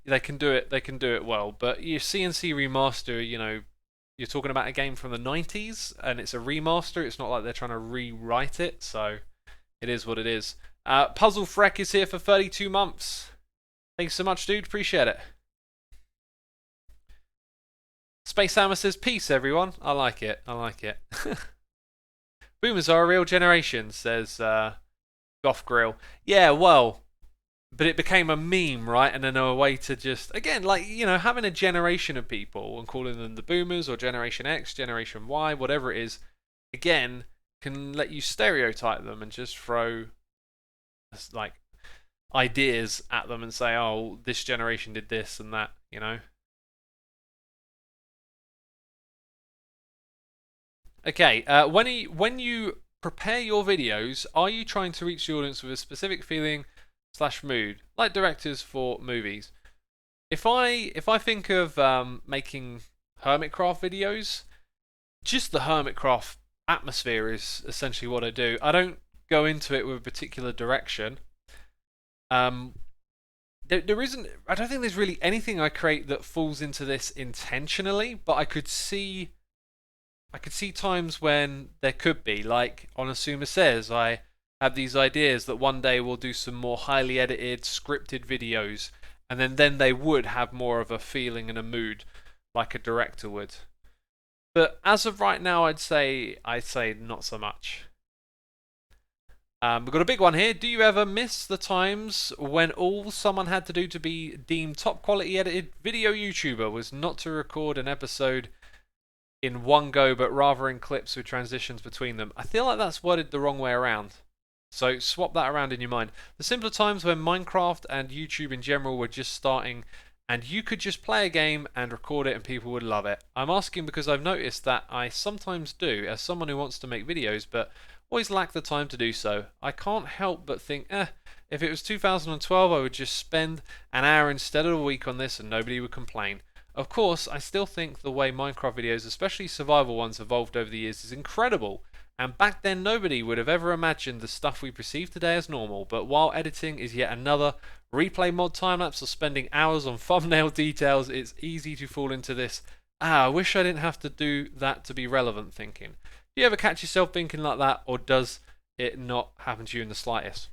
they can do it. They can do it well. But your CNC remaster, you know, you're talking about a game from the 90s, and it's a remaster. It's not like they're trying to rewrite it, so it is what it is. Puzzle Freck is here for 32 months. Thanks so much, dude. Appreciate it. Space Hammer says, peace, everyone. I like it. I like it. Boomers are a real generation, says Goth Grill. Yeah, well, but it became a meme, right? And then a way to just, again, like, you know, having a generation of people and calling them the Boomers or Generation X, Generation Y, whatever it is, again, can let you stereotype them and just throw, like, ideas at them and say, oh, this generation did this and that, you know? Okay, when you prepare your videos, are you trying to reach the audience with a specific feeling / mood, like directors for movies? If I think of making Hermitcraft videos, just the Hermitcraft atmosphere is essentially what I do. I don't go into it with a particular direction. There isn't. I don't think there's really anything I create that falls into this intentionally, but I could see times when there could be, like on Xisuma Says, I have these ideas that one day we'll do some more highly edited, scripted videos, and then they would have more of a feeling and a mood, like a director would. But as of right now, I'd say not so much. We've got a big one here. Do you ever miss the times when all someone had to do to be deemed top quality edited video YouTuber was not to record an episode in one go, but rather in clips with transitions between them? I feel like that's worded the wrong way around. So swap that around in your mind. The simpler times when Minecraft and YouTube in general were just starting and you could just play a game and record it and people would love it. I'm asking because I've noticed that I sometimes do, as someone who wants to make videos, but always lack the time to do so. I can't help but think, if it was 2012, I would just spend an hour instead of a week on this and nobody would complain. Of course, I still think the way Minecraft videos, especially survival ones, evolved over the years is incredible. And back then nobody would have ever imagined the stuff we perceive today as normal, but while editing is yet another replay mod timelapse or spending hours on thumbnail details, it's easy to fall into this, I wish I didn't have to do that to be relevant thinking. Do you ever catch yourself thinking like that, or does it not happen to you in the slightest?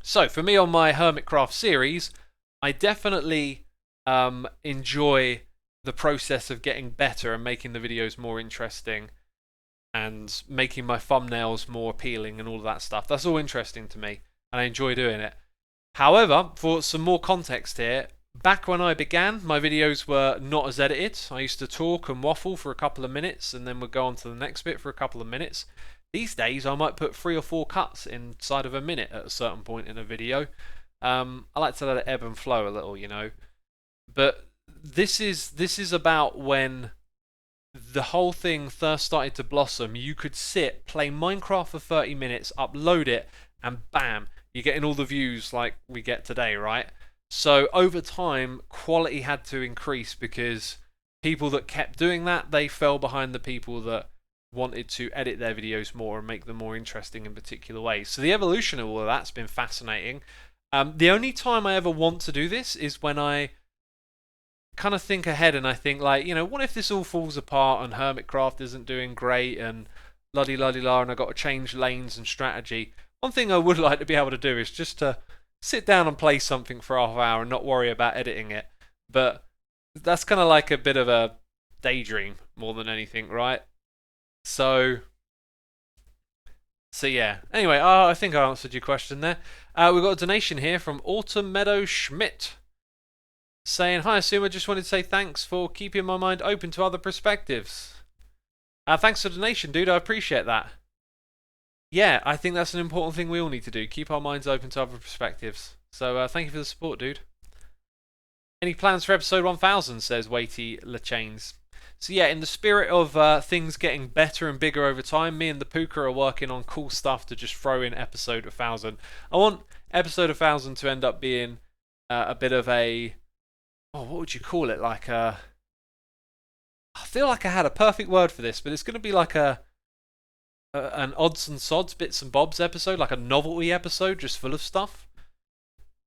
So for me on my Hermitcraft series, I definitely enjoy the process of getting better and making the videos more interesting and making my thumbnails more appealing and all of that stuff. That's all interesting to me and I enjoy doing it. However, for some more context here, back when I began, my videos were not as edited. I used to talk and waffle for a couple of minutes and then would go on to the next bit for a couple of minutes. These days I might put 3 or 4 cuts inside of a minute at a certain point in a video. I like to let it ebb and flow a little, you know. But this is about when the whole thing first started to blossom. You could sit, play Minecraft for 30 minutes, upload it, and bam, you're getting all the views like we get today, right? So over time, quality had to increase because people that kept doing that, they fell behind the people that wanted to edit their videos more and make them more interesting in particular ways. So the evolution of all of that's been fascinating. The only time I ever want to do this is when I kind of think ahead and I think, like, what if this all falls apart and Hermitcraft isn't doing great and la-di-la-di-la and I've got to change lanes and strategy. One thing I would like to be able to do is just to sit down and play something for half an hour and not worry about editing it. But that's kind of like a bit of a daydream more than anything, right? So yeah. Anyway, I think I answered your question there. We've got a donation here from Autumn Meadow Schmidt saying, "Hi Xisuma, just wanted to say thanks for keeping my mind open to other perspectives." Thanks for the donation, dude. I appreciate that. Yeah, I think that's an important thing we all need to do. Keep our minds open to other perspectives. So thank you for the support, dude. Any plans for episode 1000, says Weighty LeChains. So yeah, in the spirit of things getting better and bigger over time, me and the Puka are working on cool stuff to just throw in episode 1000. I want episode 1000 to end up being a bit of a... what would you call it? Like a... I feel like I had a perfect word for this, but it's going to be like an odds and sods, bits and bobs episode, like a novelty episode, just full of stuff.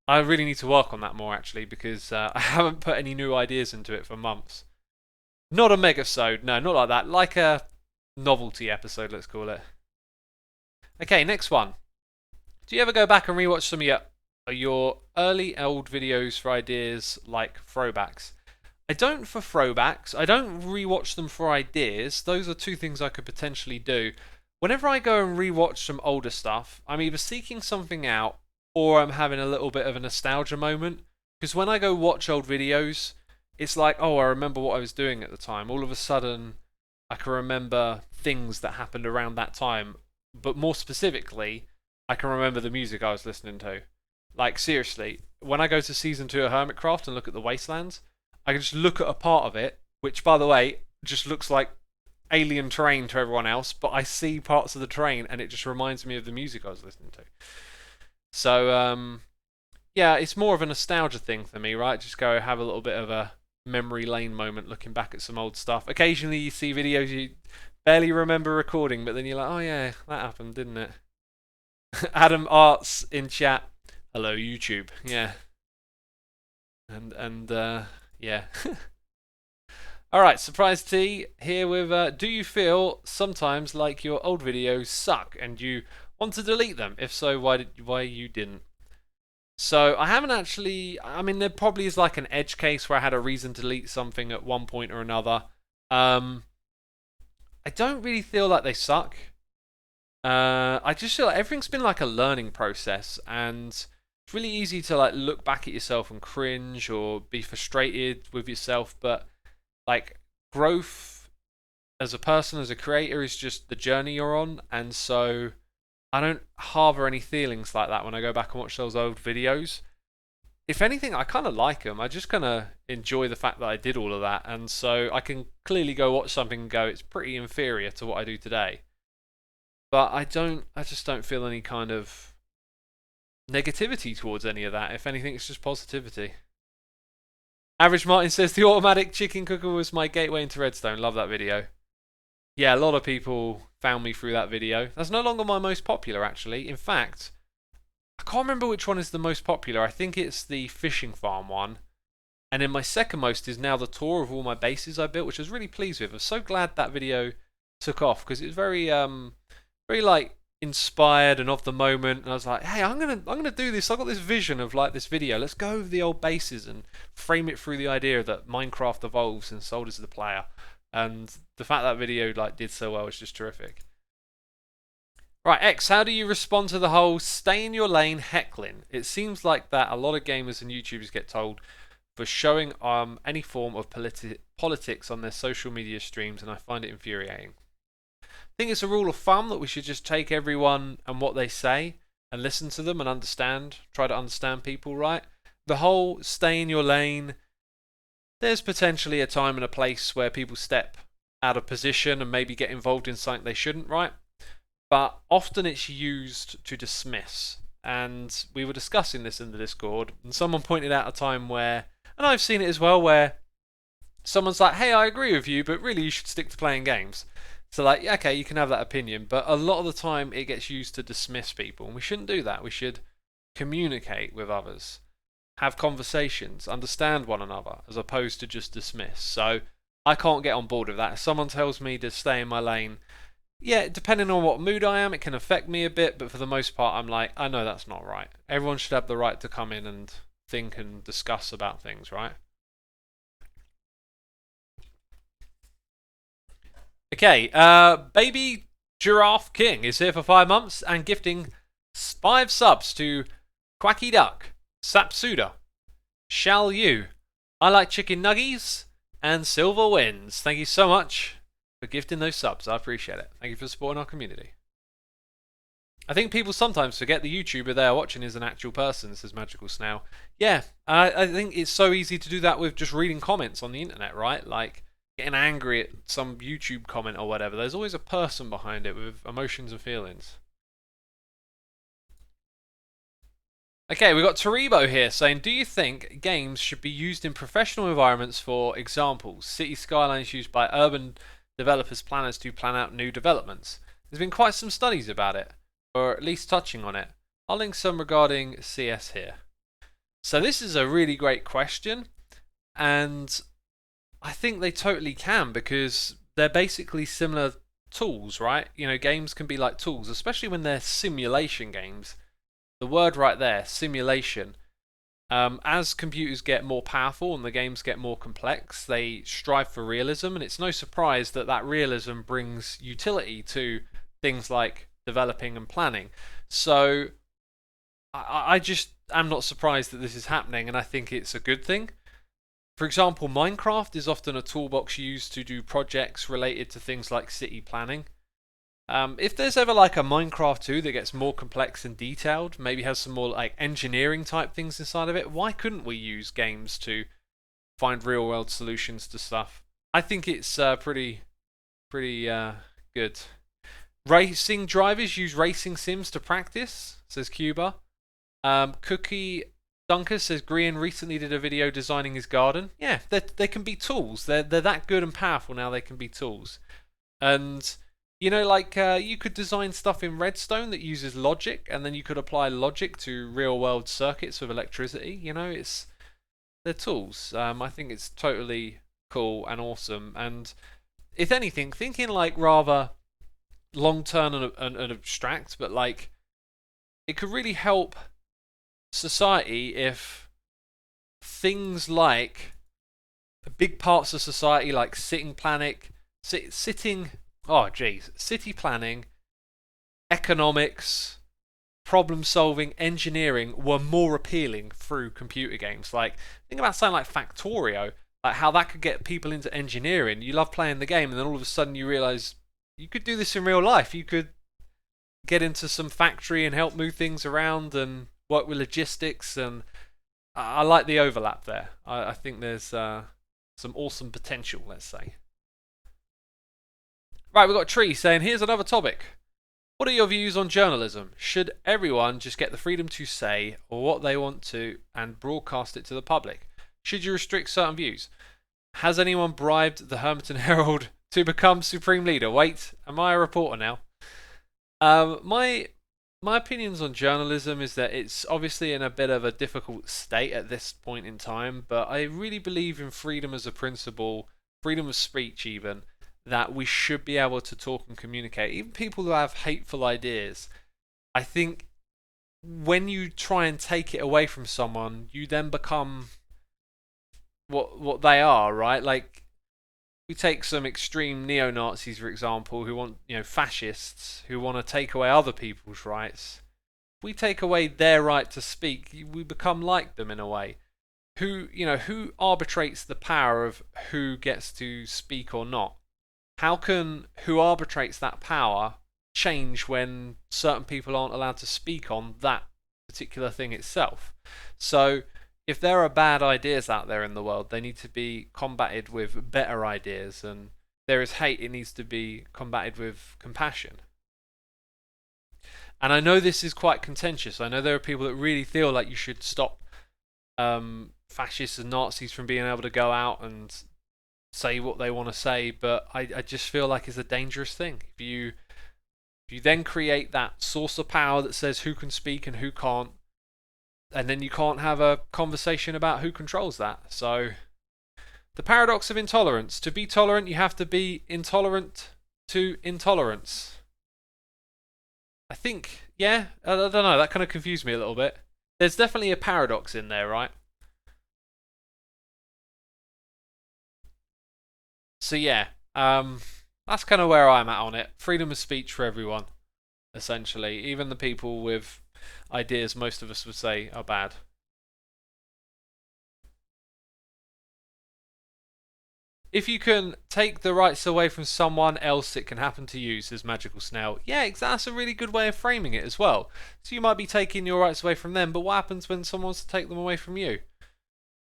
I really need to work on that more, actually, because I haven't put any new ideas into it for months. Not a megasode, no, not like that. Like a novelty episode, let's call it. Okay, next one. Do you ever go back and rewatch some of your early old videos for ideas like throwbacks? I don't for throwbacks. I don't rewatch them for ideas. Those are two things I could potentially do. Whenever I go and rewatch some older stuff, I'm either seeking something out or I'm having a little bit of a nostalgia moment. Because when I go watch old videos, it's like, oh, I remember what I was doing at the time. All of a sudden, I can remember things that happened around that time. But more specifically, I can remember the music I was listening to. Like, seriously, when I go to Season 2 of Hermitcraft and look at the Wastelands, I can just look at a part of it, which, by the way, just looks like alien terrain to everyone else, but I see parts of the terrain and it just reminds me of the music I was listening to. So, yeah, it's more of a nostalgia thing for me, right? Just go have a little bit of a memory lane moment looking back at some old stuff. Occasionally you see videos you barely remember recording, but then you're like, oh yeah, that happened, didn't it? Adam Arts in chat. Hello, YouTube. Yeah. And yeah. Alright, Surprise T here with, do you feel sometimes like your old videos suck and you want to delete them? If so, why you didn't? So, I haven't actually... I mean, there probably is like an edge case where I had a reason to delete something at one point or another. I don't really feel like they suck. I just feel like everything's been like a learning process, and it's really easy to like look back at yourself and cringe or be frustrated with yourself, but like growth as a person, as a creator, is just the journey you're on, and so I don't harbour any feelings like that when I go back and watch those old videos. If anything, I kind of like them. I just kind of enjoy the fact that I did all of that, and so I can clearly go watch something and go, it's pretty inferior to what I do today. But I just don't feel any kind of negativity towards any of that. If anything, it's just positivity. Average Martin says, the automatic chicken cooker was my gateway into Redstone. Love that video. Yeah, a lot of people found me through that video. That's no longer my most popular, actually. In fact, I can't remember which one is the most popular. I think it's the fishing farm one. And then my second most is now the tour of all my bases I built, which I was really pleased with. I'm so glad that video took off because it was very like inspired and of the moment, and I was like, hey, I'm gonna do this. I got this vision of like this video. Let's go over the old bases and frame it through the idea that Minecraft evolves and sold as the player. And the fact that video like did so well is just terrific. Right, X, how do you respond to the whole stay in your lane heckling? It seems like that a lot of gamers and YouTubers get told for showing any form of politics on their social media streams, and I find it infuriating. I think it's a rule of thumb that we should just take everyone and what they say and listen to them and understand, try to understand people, right? The whole stay in your lane, there's potentially a time and a place where people step out of position and maybe get involved in something they shouldn't, right? But often it's used to dismiss. And we were discussing this in the Discord, and someone pointed out a time where, and I've seen it as well, where someone's like, hey, I agree with you, but really you should stick to playing games. So like, okay, you can have that opinion, but a lot of the time it gets used to dismiss people, and we shouldn't do that. We should communicate with others, have conversations, understand one another, as opposed to just dismiss. So I can't get on board with that. If someone tells me to stay in my lane, yeah, depending on what mood I am, it can affect me a bit, but for the most part, I'm like, I know that's not right. Everyone should have the right to come in and think and discuss about things, right? Okay, Baby Giraffe King is here for 5 months and gifting 5 subs to Quacky Duck, Sapsuda, Shall You, I Like Chicken Nuggies, and Silver Winds. Thank you so much for gifting those subs. I appreciate it. Thank you for supporting our community. I think people sometimes forget the YouTuber they are watching is an actual person, says Magical Snail. Yeah, I think it's so easy to do that with just reading comments on the internet, right? Like, getting angry at some YouTube comment or whatever. There's always a person behind it with emotions and feelings. Okay, we've got Taribo here saying, do you think games should be used in professional environments for examples? City skylines used by urban developers planners to plan out new developments. There's been quite some studies about it, or at least touching on it. I'll link some regarding CS here. So this is a really great question, and I think they totally can, because they're basically similar tools, right? You know, games can be like tools, especially when they're simulation games. The word right there, simulation. As computers get more powerful and the games get more complex, they strive for realism, and it's no surprise that that realism brings utility to things like developing and planning. So I just am not surprised that this is happening, and I think it's a good thing. For example, Minecraft is often a toolbox used to do projects related to things like city planning. If there's ever like a Minecraft 2 that gets more complex and detailed, maybe has some more like engineering type things inside of it, why couldn't we use games to find real world solutions to stuff? I think it's pretty good. Racing drivers use racing sims to practice, says Cuba. Cookie Dunker says Grian recently did a video designing his garden. Yeah, they can be tools. They're that good and powerful now. They can be tools, and you know, like you could design stuff in Redstone that uses logic, and then you could apply logic to real world circuits with electricity. You know, they're tools. I think it's totally cool and awesome. And if anything, thinking like rather long term and abstract, but like it could really help society if things like big parts of society like city planning, economics, problem solving, engineering were more appealing through computer games. Like, think about something like Factorio, like how that could get people into engineering. You love playing the game, and then all of a sudden you realize you could do this in real life. You could get into some factory and help move things around and work with logistics, and I like the overlap there. I think there's some awesome potential, let's say. Right, we've got Tree saying, here's another topic. What are your views on journalism? Should everyone just get the freedom to say what they want to and broadcast it to the public? Should you restrict certain views? Has anyone bribed the Hermiton Herald to become supreme leader? Wait, am I a reporter now? My opinions on journalism is that it's obviously in a bit of a difficult state at this point in time, but I really believe in freedom as a principle, freedom of speech even, that we should be able to talk and communicate. Even people who have hateful ideas, I think when you try and take it away from someone, you then become what they are, right? Like, we take some extreme neo-Nazis, for example, who want, fascists, who want to take away other people's rights. If we take away their right to speak, we become like them in a way. Who arbitrates the power of who gets to speak or not? How can who arbitrates that power change when certain people aren't allowed to speak on that particular thing itself? So, if there are bad ideas out there in the world, they need to be combated with better ideas, and there is hate, it needs to be combated with compassion. And I know this is quite contentious. I know there are people that really feel like you should stop fascists and Nazis from being able to go out and say what they want to say, but I just feel like it's a dangerous thing. If you then create that source of power that says who can speak and who can't, and then you can't have a conversation about who controls that. So the paradox of intolerance. To be tolerant, you have to be intolerant to intolerance. I think, yeah, I don't know, that kind of confused me a little bit. There's definitely a paradox in there, right? So yeah, that's kind of where I'm at on it. Freedom of speech for everyone, essentially. Even the people with ideas most of us would say are bad. If you can take the rights away from someone else, it can happen to you, says Magical Snail. Yeah, that's a really good way of framing it as well. So you might be taking your rights away from them, but what happens when someone wants to take them away from you?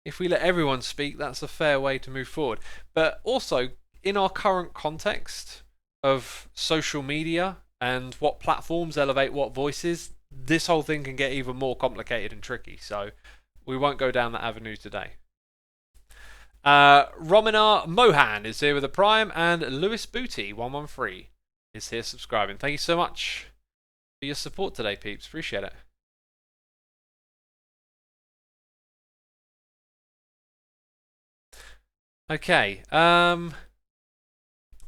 If we let everyone speak, that's a fair way to move forward. But also, in our current context of social media and what platforms elevate what voices, this whole thing can get even more complicated and tricky. So we won't go down that avenue today. Rominar Mohan is here with a Prime, and Lewis Booty 113 is here subscribing. Thank you so much for your support today, peeps. Appreciate it. Okay. I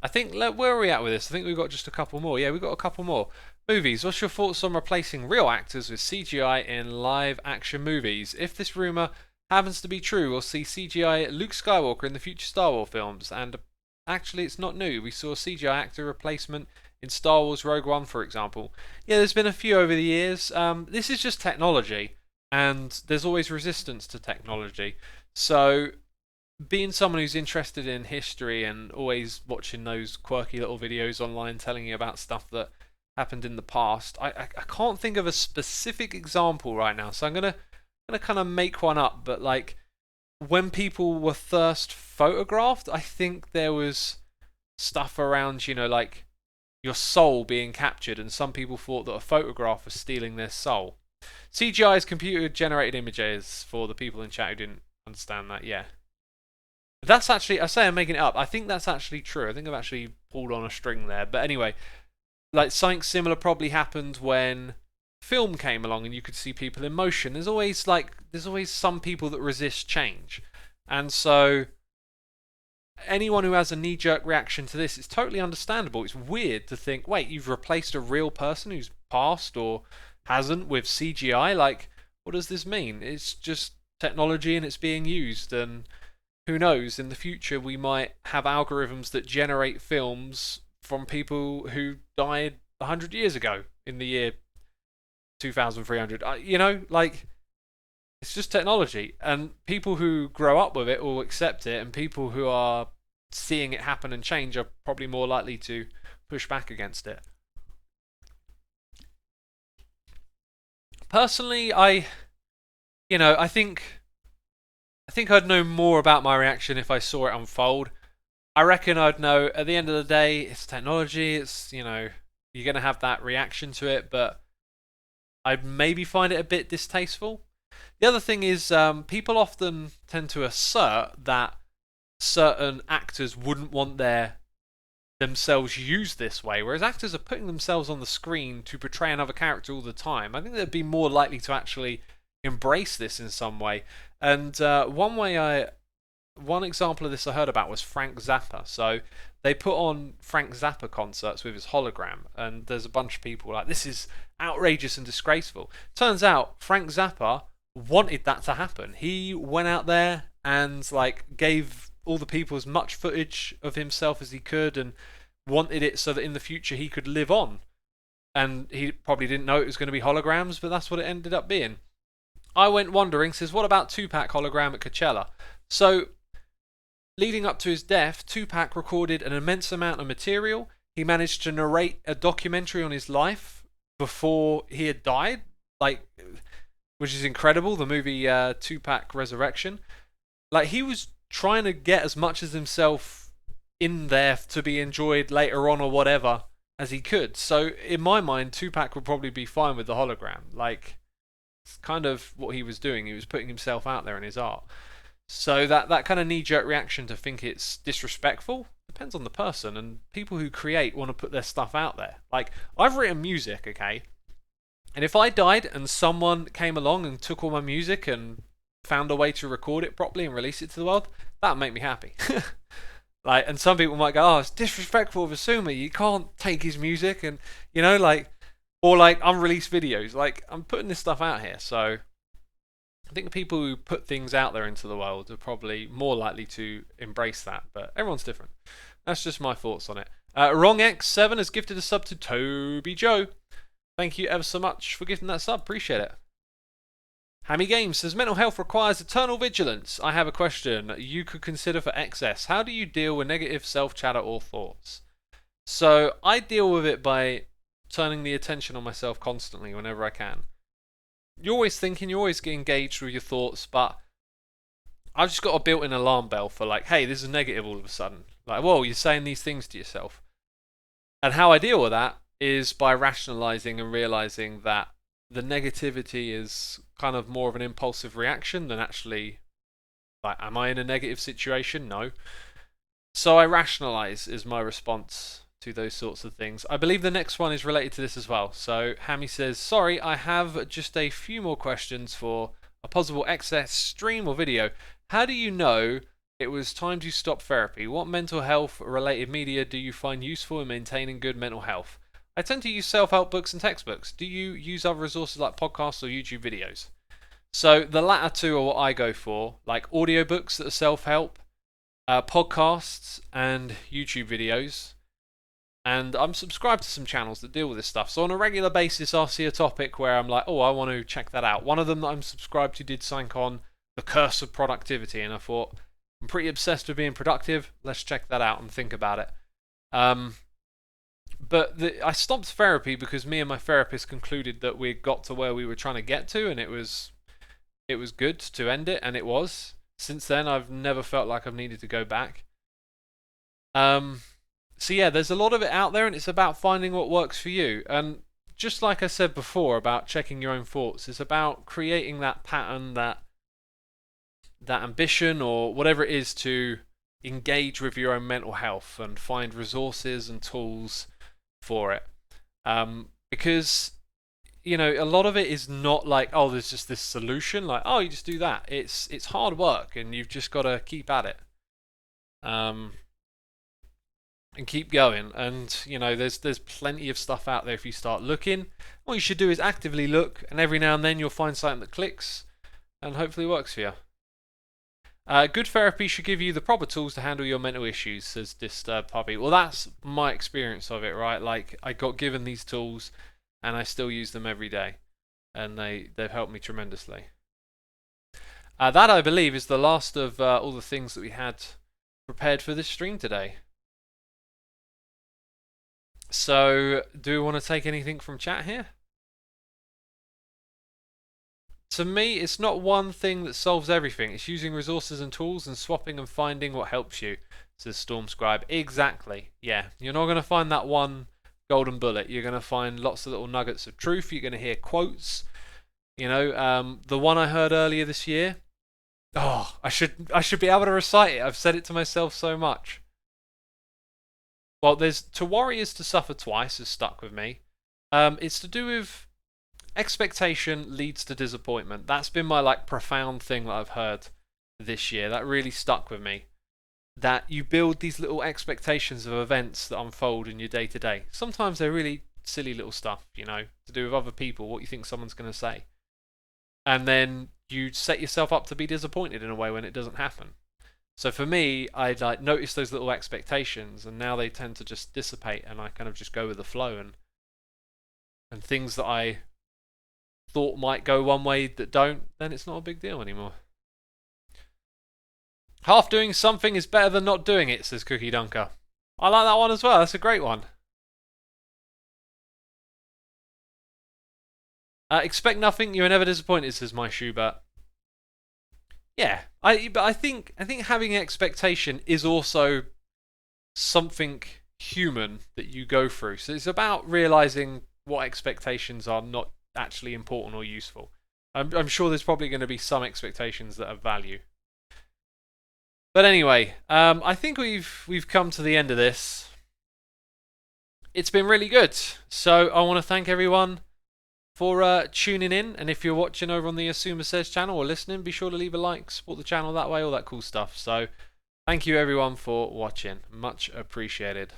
think, where are we at with this? I think we've got just a couple more. Yeah, we've got a couple more. Movies. What's your thoughts on replacing real actors with CGI in live action movies? If this rumour happens to be true, we'll see CGI Luke Skywalker in the future Star Wars films. And actually, it's not new. We saw a CGI actor replacement in Star Wars Rogue One, for example. Yeah, there's been a few over the years. This is just technology, and there's always resistance to technology. So being someone who's interested in history and always watching those quirky little videos online telling you about stuff that happened in the past, I can't think of a specific example right now, so I'm gonna kind of make one up. But like, when people were first photographed, I think there was stuff around, like your soul being captured, and some people thought that a photograph was stealing their soul. CGI is computer generated images, for the people in chat who didn't understand that. Yeah, that's actually, I say I'm making it up, I think that's actually true. I think I've actually pulled on a string there. But anyway, like, something similar probably happened when film came along and you could see people in motion. There's always some people that resist change. And so anyone who has a knee-jerk reaction to this, it's totally understandable. It's weird to think, wait, you've replaced a real person who's passed or hasn't with CGI? Like, what does this mean? It's just technology and it's being used, and who knows, in the future we might have algorithms that generate films from people who died 100 years ago in the year 2300. Like, it's just technology, and people who grow up with it will accept it, and people who are seeing it happen and change are probably more likely to push back against it. Personally, I think I'd know more about my reaction if I saw it unfold. I reckon I'd know at the end of the day, it's technology, it's, you're going to have that reaction to it, but I'd maybe find it a bit distasteful. The other thing is, people often tend to assert that certain actors wouldn't want themselves used this way, whereas actors are putting themselves on the screen to portray another character all the time. I think they'd be more likely to actually embrace this in some way. And one example of this I heard about was Frank Zappa. So they put on Frank Zappa concerts with his hologram, and there's a bunch of people like, this is outrageous and disgraceful. Turns out Frank Zappa wanted that to happen. He went out there and gave all the people as much footage of himself as he could, and wanted it so that in the future he could live on. And he probably didn't know it was going to be holograms, but that's what it ended up being. I Went Wandering says, what about Tupac hologram at Coachella? So, leading up to his death, Tupac recorded an immense amount of material. He managed to narrate a documentary on his life before he had died, which is incredible, the movie Tupac Resurrection. He was trying to get as much as himself in there to be enjoyed later on or whatever as he could. So, in my mind, Tupac would probably be fine with the hologram. It's kind of what he was doing. He was putting himself out there in his art. So that kind of knee-jerk reaction to think it's disrespectful depends on the person, and people who create want to put their stuff out there. Like, I've written music, okay? And if I died and someone came along and took all my music and found a way to record it properly and release it to the world, that'd make me happy. Like, and some people might go, "Oh, it's disrespectful of Xisuma. You can't take his music," and or like unreleased videos. Like, I'm putting this stuff out here, so I think the people who put things out there into the world are probably more likely to embrace that. But everyone's different. That's just my thoughts on it. WrongX7 has gifted a sub to Toby Joe. Thank you ever so much for gifting that sub. Appreciate it. Hammy Games says, mental health requires eternal vigilance. I have a question you could consider for XS. How do you deal with negative self-chatter or thoughts? So I deal with it by turning the attention on myself constantly whenever I can. You're always thinking, you're always getting engaged with your thoughts, but I've just got a built-in alarm bell for like, hey, this is negative all of a sudden. Like, whoa, you're saying these things to yourself. And how I deal with that is by rationalizing and realizing that the negativity is kind of more of an impulsive reaction than actually, like, am I in a negative situation? No. So I rationalize is my response to those sorts of things. I believe the next one is related to this as well. So Hammy says, sorry, I have just a few more questions for a possible XS stream or video. How do you know it was time to stop therapy? What mental health related media do you find useful in maintaining good mental health? I tend to use self-help books and textbooks. Do you use other resources like podcasts or YouTube videos? So the latter two are what I go for, like audiobooks that are self-help, podcasts and YouTube videos. And I'm subscribed to some channels that deal with this stuff. So on a regular basis, I'll see a topic where I'm like, oh, I want to check that out. One of them that I'm subscribed to did something on the curse of productivity. And I thought, I'm pretty obsessed with being productive. Let's check that out and think about it. But I stopped therapy because me and my therapist concluded that we got to where we were trying to get to, and it was good to end it, and it was. Since then, I've never felt like I've needed to go back. So yeah, there's a lot of it out there, and it's about finding what works for you. And just like I said before about checking your own thoughts, it's about creating that pattern, that ambition, or whatever it is to engage with your own mental health and find resources and tools for it. Because a lot of it is not like, oh, there's just this solution, like, oh, you just do that. It's hard work, and you've just got to keep at it. And keep going. And there's plenty of stuff out there if you start looking. What you should do is actively look, and every now and then you'll find something that clicks and hopefully works for you. Good therapy should give you the proper tools to handle your mental issues, says Disturbed Puppy. Well, that's my experience of it, right? Like, I got given these tools and I still use them every day, and they've helped me tremendously. That, I believe, is the last of all the things that we had prepared for this stream today. So, do we want to take anything from chat here? To me, it's not one thing that solves everything. It's using resources and tools and swapping and finding what helps you, says Stormscribe. Exactly. Yeah, you're not going to find that one golden bullet. You're going to find lots of little nuggets of truth. You're going to hear quotes. The one I heard earlier this year. Oh, I should be able to recite it. I've said it to myself so much. Well, there's to worry is to suffer twice has stuck with me. It's to do with expectation leads to disappointment. That's been my profound thing that I've heard this year. That really stuck with me. That you build these little expectations of events that unfold in your day to day. Sometimes they're really silly little stuff, to do with other people, what you think someone's going to say. And then you set yourself up to be disappointed in a way when it doesn't happen. So for me, I notice those little expectations, and now they tend to just dissipate, and I kind of just go with the flow, and things that I thought might go one way that don't, then it's not a big deal anymore. Half doing something is better than not doing it, says Cookie Dunker. I like that one as well. That's a great one. Expect nothing, you are never disappointed, says my Schubert. Yeah, but I think having expectation is also something human that you go through. So it's about realizing what expectations are not actually important or useful. I'm sure there's probably going to be some expectations that have value. But anyway, I think we've come to the end of this. It's been really good. So I want to thank everyone for tuning in. And if you're watching over on the Xisuma Says channel or listening, be sure to leave a like, support the channel that way, all that cool stuff. So thank you everyone for watching. Much appreciated.